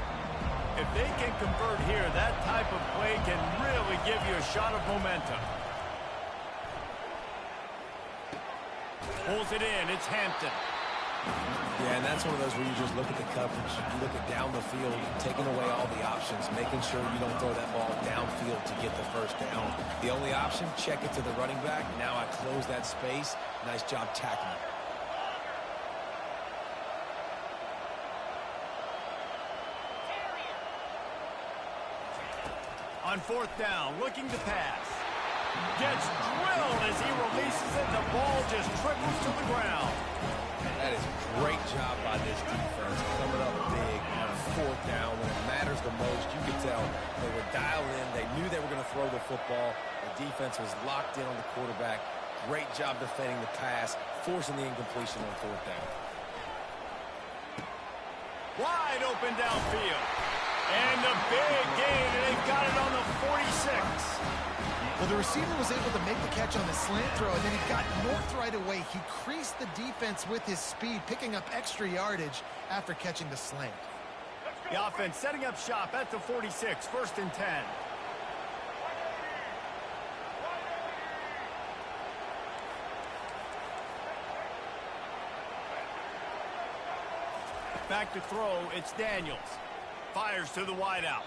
If they can convert here, that type of play can really give you a shot of momentum. Pulls it in. It's Hampton. Yeah, and that's one of those where you just look at the coverage. You look at down the field, taking away all the options, making sure you don't throw that ball downfield to get the first down. The only option, check it to the running back. Now I close that space. Nice job tackling. On fourth down, looking to pass. Gets drilled as he releases it. The ball just trickles to the ground. That is a great job by this defense, coming up big on fourth down when it matters the most. You could tell they were dialed in. They knew they were going to throw the football. The defense was locked in on the quarterback. Great job defending the pass, forcing the incompletion on fourth down. Wide open downfield. And a big gain, and they've got it on the 46. Well, the receiver was able to make the catch on the slant throw, and then he got north right away. He creased the defense with his speed, picking up extra yardage after catching the slant. The offense setting up shop at the 46, 1st and 10. Back to throw, it's Daniels. Fires to the wideout.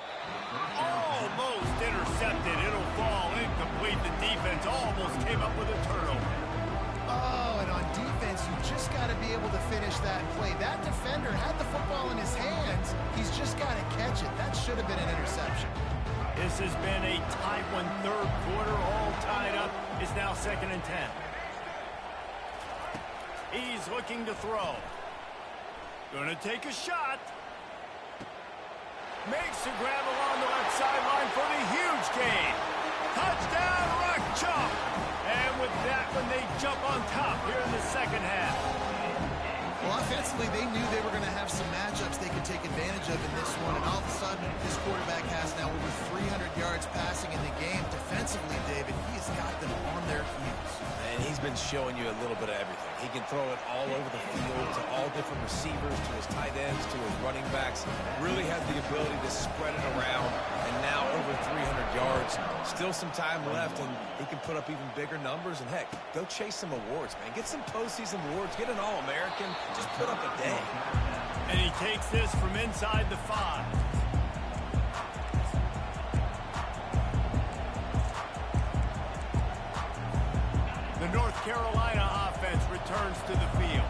Almost intercepted. It'll fall incomplete. The defense almost came up with a turnover. Oh, and on defense, you just got to be able to finish that play. That defender had the football in his hands. He's just got to catch it. That should have been an interception. This has been a tight one, third quarter, all tied up. It's now 2nd and 10. He's looking to throw. Gonna take a shot. Makes the grab along the left sideline for the huge gain. Touchdown, Rock Chop. And with that one, they jump on top here in the second half. Well, offensively, they knew they were going to have some matchups they could take advantage of in this one, and all of a sudden, this quarterback has now over 300 yards passing in the game. Defensively, David, he has got them on their heels. And he's been showing you a little bit of everything. He can throw it all over the field to all different receivers, to his tight ends, to his running backs. Really has the ability to spread it around, and now over 300 yards. Still some time left, and he can put up even bigger numbers. And, heck, go chase some awards, man. Get some postseason awards. Get an All-American. Just put up a day. And he takes this from inside the 5. The North Carolina offense returns to the field.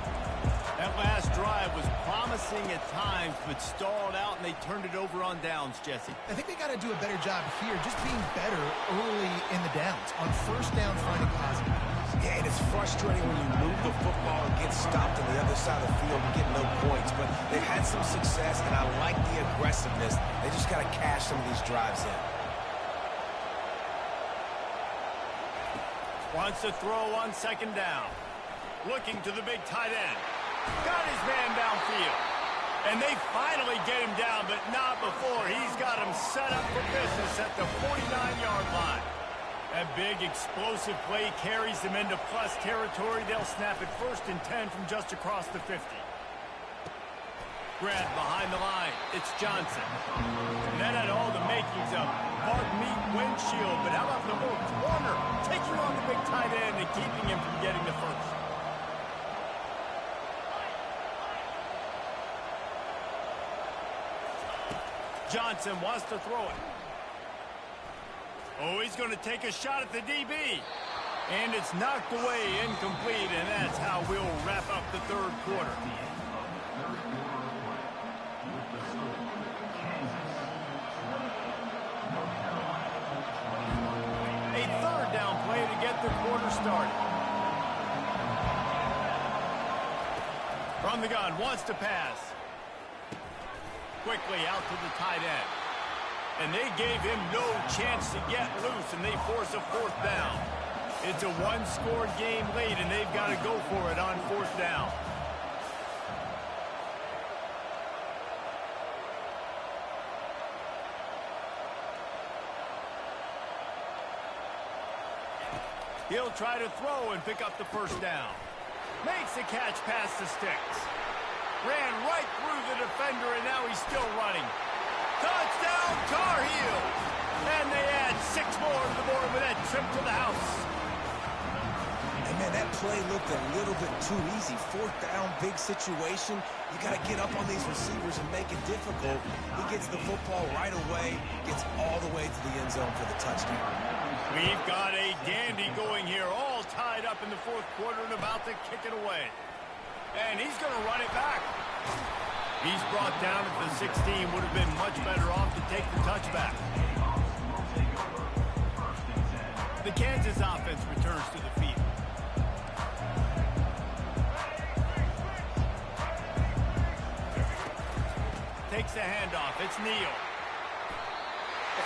That last drive was promising at times, but stalled out, and they turned it over on downs, Jesse. I think they got to do a better job here, just being better early in the downs. On first down, finding positive. Yeah, and it's frustrating when you move the football and get stopped on the other side of the field and get no points. But they've had some success, and I like the aggressiveness. They just got to cash some of these drives in. Wants to throw on 2nd down. Looking to the big tight end. Got his man downfield. And they finally get him down, but not before. He's got him set up for business at the 49-yard line. That big explosive play carries them into plus territory. They'll snap it 1st and 10 from just across the 50. Grab behind the line. It's Johnson. And that had all the makings of Bart Meat windshield, but how about the little corner taking on the big tight end and keeping him from getting the first? Johnson wants to throw it. Oh, he's going to take a shot at the DB. And it's knocked away, incomplete, and that's how we'll wrap up the third quarter. A third down play to get the quarter started. From the gun, wants to pass. Quickly out to the tight end. And they gave him no chance to get loose, and they force a 4th down. It's a one-score game late, and they've got to go for it on 4th down. He'll try to throw and pick up the 1st down. Makes the catch past the sticks. Ran right through the defender, and now he's still running. Touchdown, Tar Heels! And they add 6 more to the board with that trip to the house. And, man, that play looked a little bit too easy. Fourth down, big situation. You got to get up on these receivers and make it difficult. He gets the football right away, gets all the way to the end zone for the touchdown. We've got a dandy going here, all tied up in the fourth quarter and about to kick it away. And he's going to run it back. He's brought down at the 16. Would have been much better off to take the touchback. The Kansas offense returns to the field. Takes the handoff. It's Neal.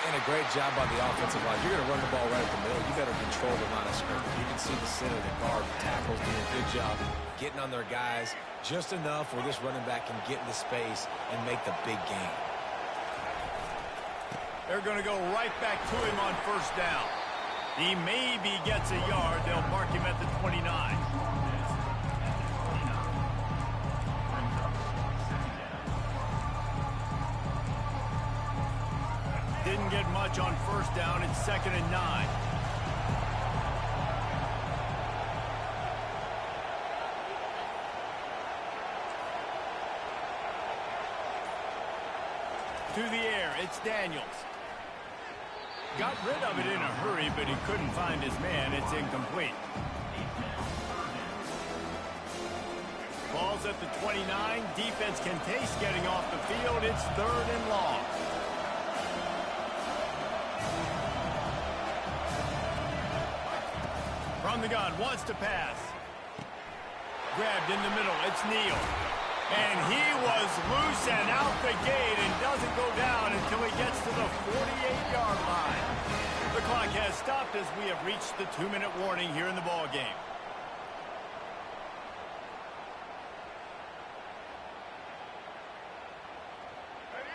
And a great job by the offensive line. You're going to run the ball right up the middle. You better control the line of scrimmage. You can see the center, the guard, the tackles doing a good job getting on their guys just enough where this running back can get into space and make the big game. They're going to go right back to him on first down. He maybe gets a yard. They'll mark him at the 29. Didn't get much on first down. It's 2nd and 9. To the air, it's Daniels. Got rid of it in a hurry, but he couldn't find his man. It's incomplete. Ball's at the 29. Defense can taste getting off the field. It's 3rd and long. From the gun, wants to pass. Grabbed in the middle, it's Neal. And he was loose and out the gate and doesn't go down until he gets to the 48-yard line. The clock has stopped as we have reached the 2-minute warning here in the ball game.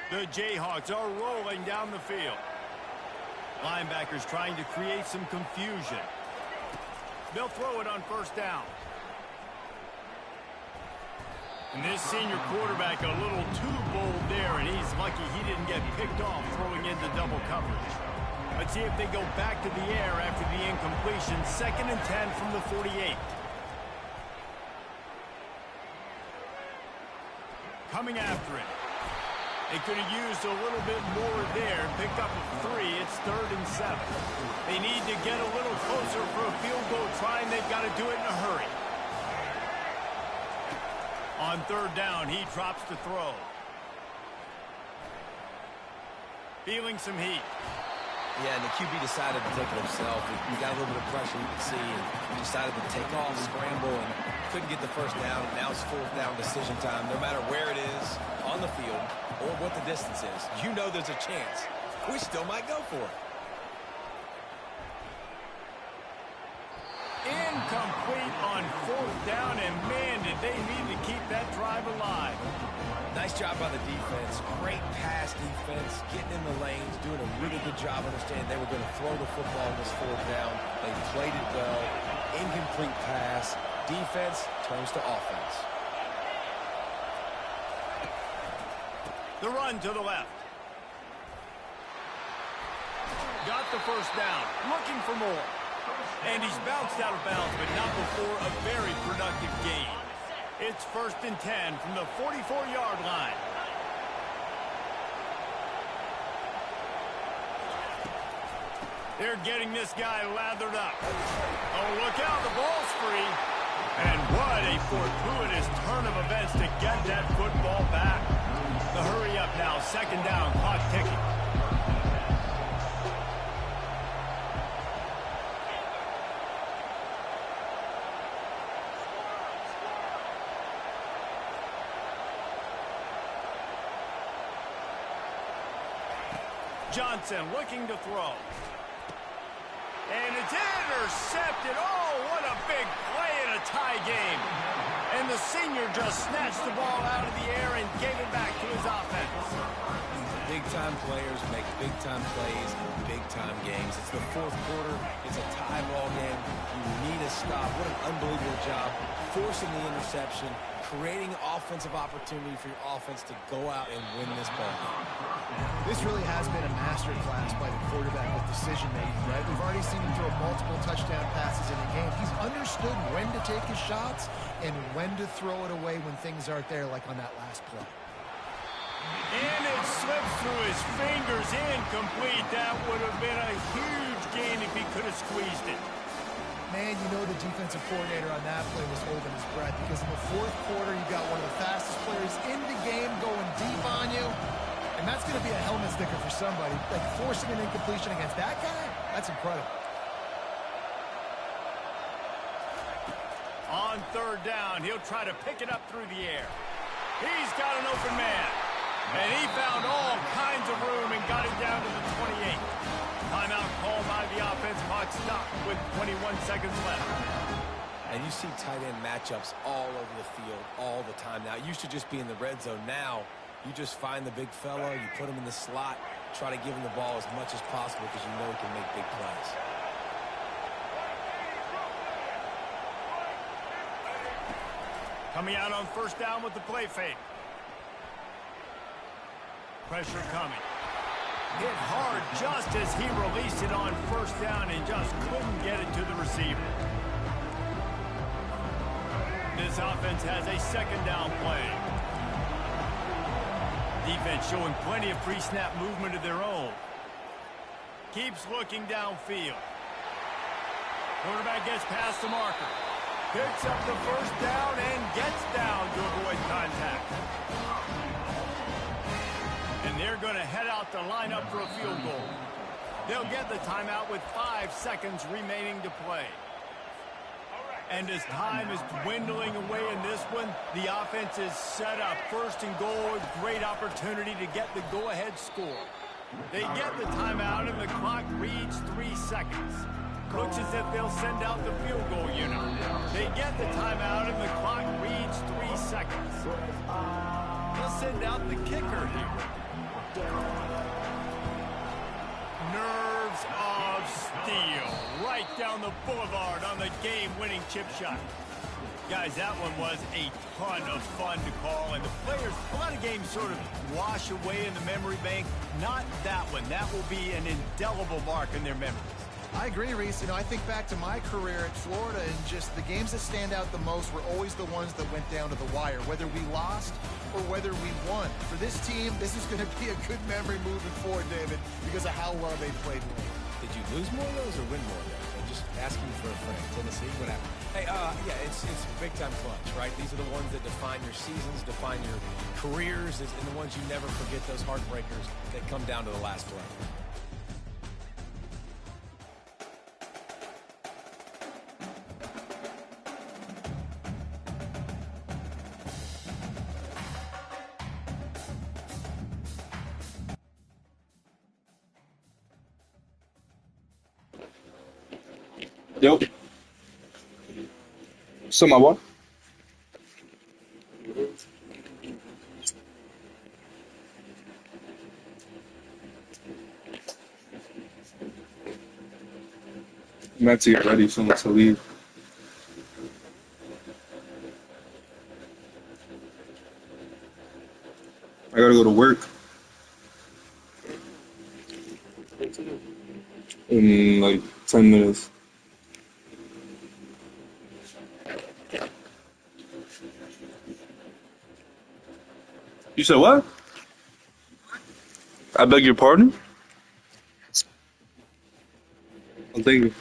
The Jayhawks are rolling down the field. Linebackers trying to create some confusion. They'll throw it on first down. And this senior quarterback a little too bold there, and he's lucky he didn't get picked off throwing into double coverage. Let's see if they go back to the air after the incompletion. 2nd and 10 from the 48. Coming after it. They could have used a little bit more there. Picked up a 3. It's 3rd and 7. They need to get a little closer for a field goal try, and they've got to do it in a hurry. On 3rd down, he drops to throw. Feeling some heat. Yeah, and the QB decided to take it himself. He got a little bit of pressure, you can see, and decided to take off, scramble, and couldn't get the first down. And now it's 4th down decision time. No matter where it is on the field or what the distance is, you know there's a chance. We still might go for it. Incomplete on 4th down, and man, did they need to keep that drive alive. Nice job by the defense. Great pass defense, getting in the lanes, doing a really good job understanding they were going to throw the football on this 4th down. They played it well. Incomplete pass. Defense turns to offense. The run to the left. Got the first down. Looking for more. And he's bounced out of bounds, but not before a very productive gain. It's 1st and 10 from the 44-yard line. They're getting this guy lathered up. Oh, look out, the ball's free. And what a fortuitous turn of events to get that football back. The hurry up now, 2nd down, clock ticking. Johnson looking to throw. And it's intercepted. Oh, what a big play in a tie game. And the senior just snatched the ball out of the air and gave it back to his offense. Big-time players make big-time plays in big-time games. It's the 4th quarter. It's a tie ball game. You need a stop. What an unbelievable job forcing the interception, creating offensive opportunity for your offense to go out and win this ball game. This really has been a master class by the quarterback with decision-making, right? We've already seen him throw multiple touchdown passes in a game. He's understood when to take his shots and when to throw it away when things aren't there, like on that last play. And it slips through his fingers, incomplete. That would have been a huge gain if he could have squeezed it. Man, you know the defensive coordinator on that play was holding his breath, because in the fourth quarter, you got one of the fastest players in the game going deep on you. And that's going to be a helmet sticker for somebody. Like, forcing an incompletion against that guy, that's incredible. On third down, he'll try to pick it up through the air. He's got an open man. And he found all kinds of room and got it down to the 28. Timeout called by the offense. Clock stopped with 21 seconds left. And you see tight end matchups all over the field all the time now. It used to just be in the red zone. Now you just find the big fella, you put him in the slot, try to give him the ball as much as possible because you know he can make big plays. Coming out on first down with the play fake. Pressure coming. Hit hard just as he released it on first down and just couldn't get it to the receiver. This offense has a second down play. Defense showing plenty of pre-snap movement of their own. Keeps looking downfield. Quarterback gets past the marker. Picks up the first down and gets down to avoid contact. And they're going to head out to line up for a field goal. They'll get the timeout with 5 seconds remaining to play. And as time is dwindling away in this one, the offense is set up. First and goal, great opportunity to get the go-ahead score. They get the timeout and the clock reads 3 seconds. Looks as if they'll send out the field goal unit. They get the timeout and the clock reads 3 seconds. They'll send out the kicker here. Nerves of steel right down the boulevard on the game-winning chip shot. Guys, that one was a ton of fun to call, and the players, a lot of games sort of wash away in the memory bank. Not that one. That will be an indelible mark in their memories. I agree, Reese. You know, I think back to my career at Florida, and just the games that stand out the most were always the ones that went down to the wire, whether we lost or whether we won. For this team, this is going to be a good memory moving forward, David, because of how well they played late. Did you lose more of those or win more of those? I'm just asking for a friend. Tennessee, what happened? Hey, yeah, it's big-time clutch, right? These are the ones that define your seasons, define your careers, and the ones you never forget, those heartbreakers that come down to the last play. Yo. So my what? I'm about to get ready for to leave. I gotta go to work in like 10 minutes. You said what? I beg your pardon? I'll thank you.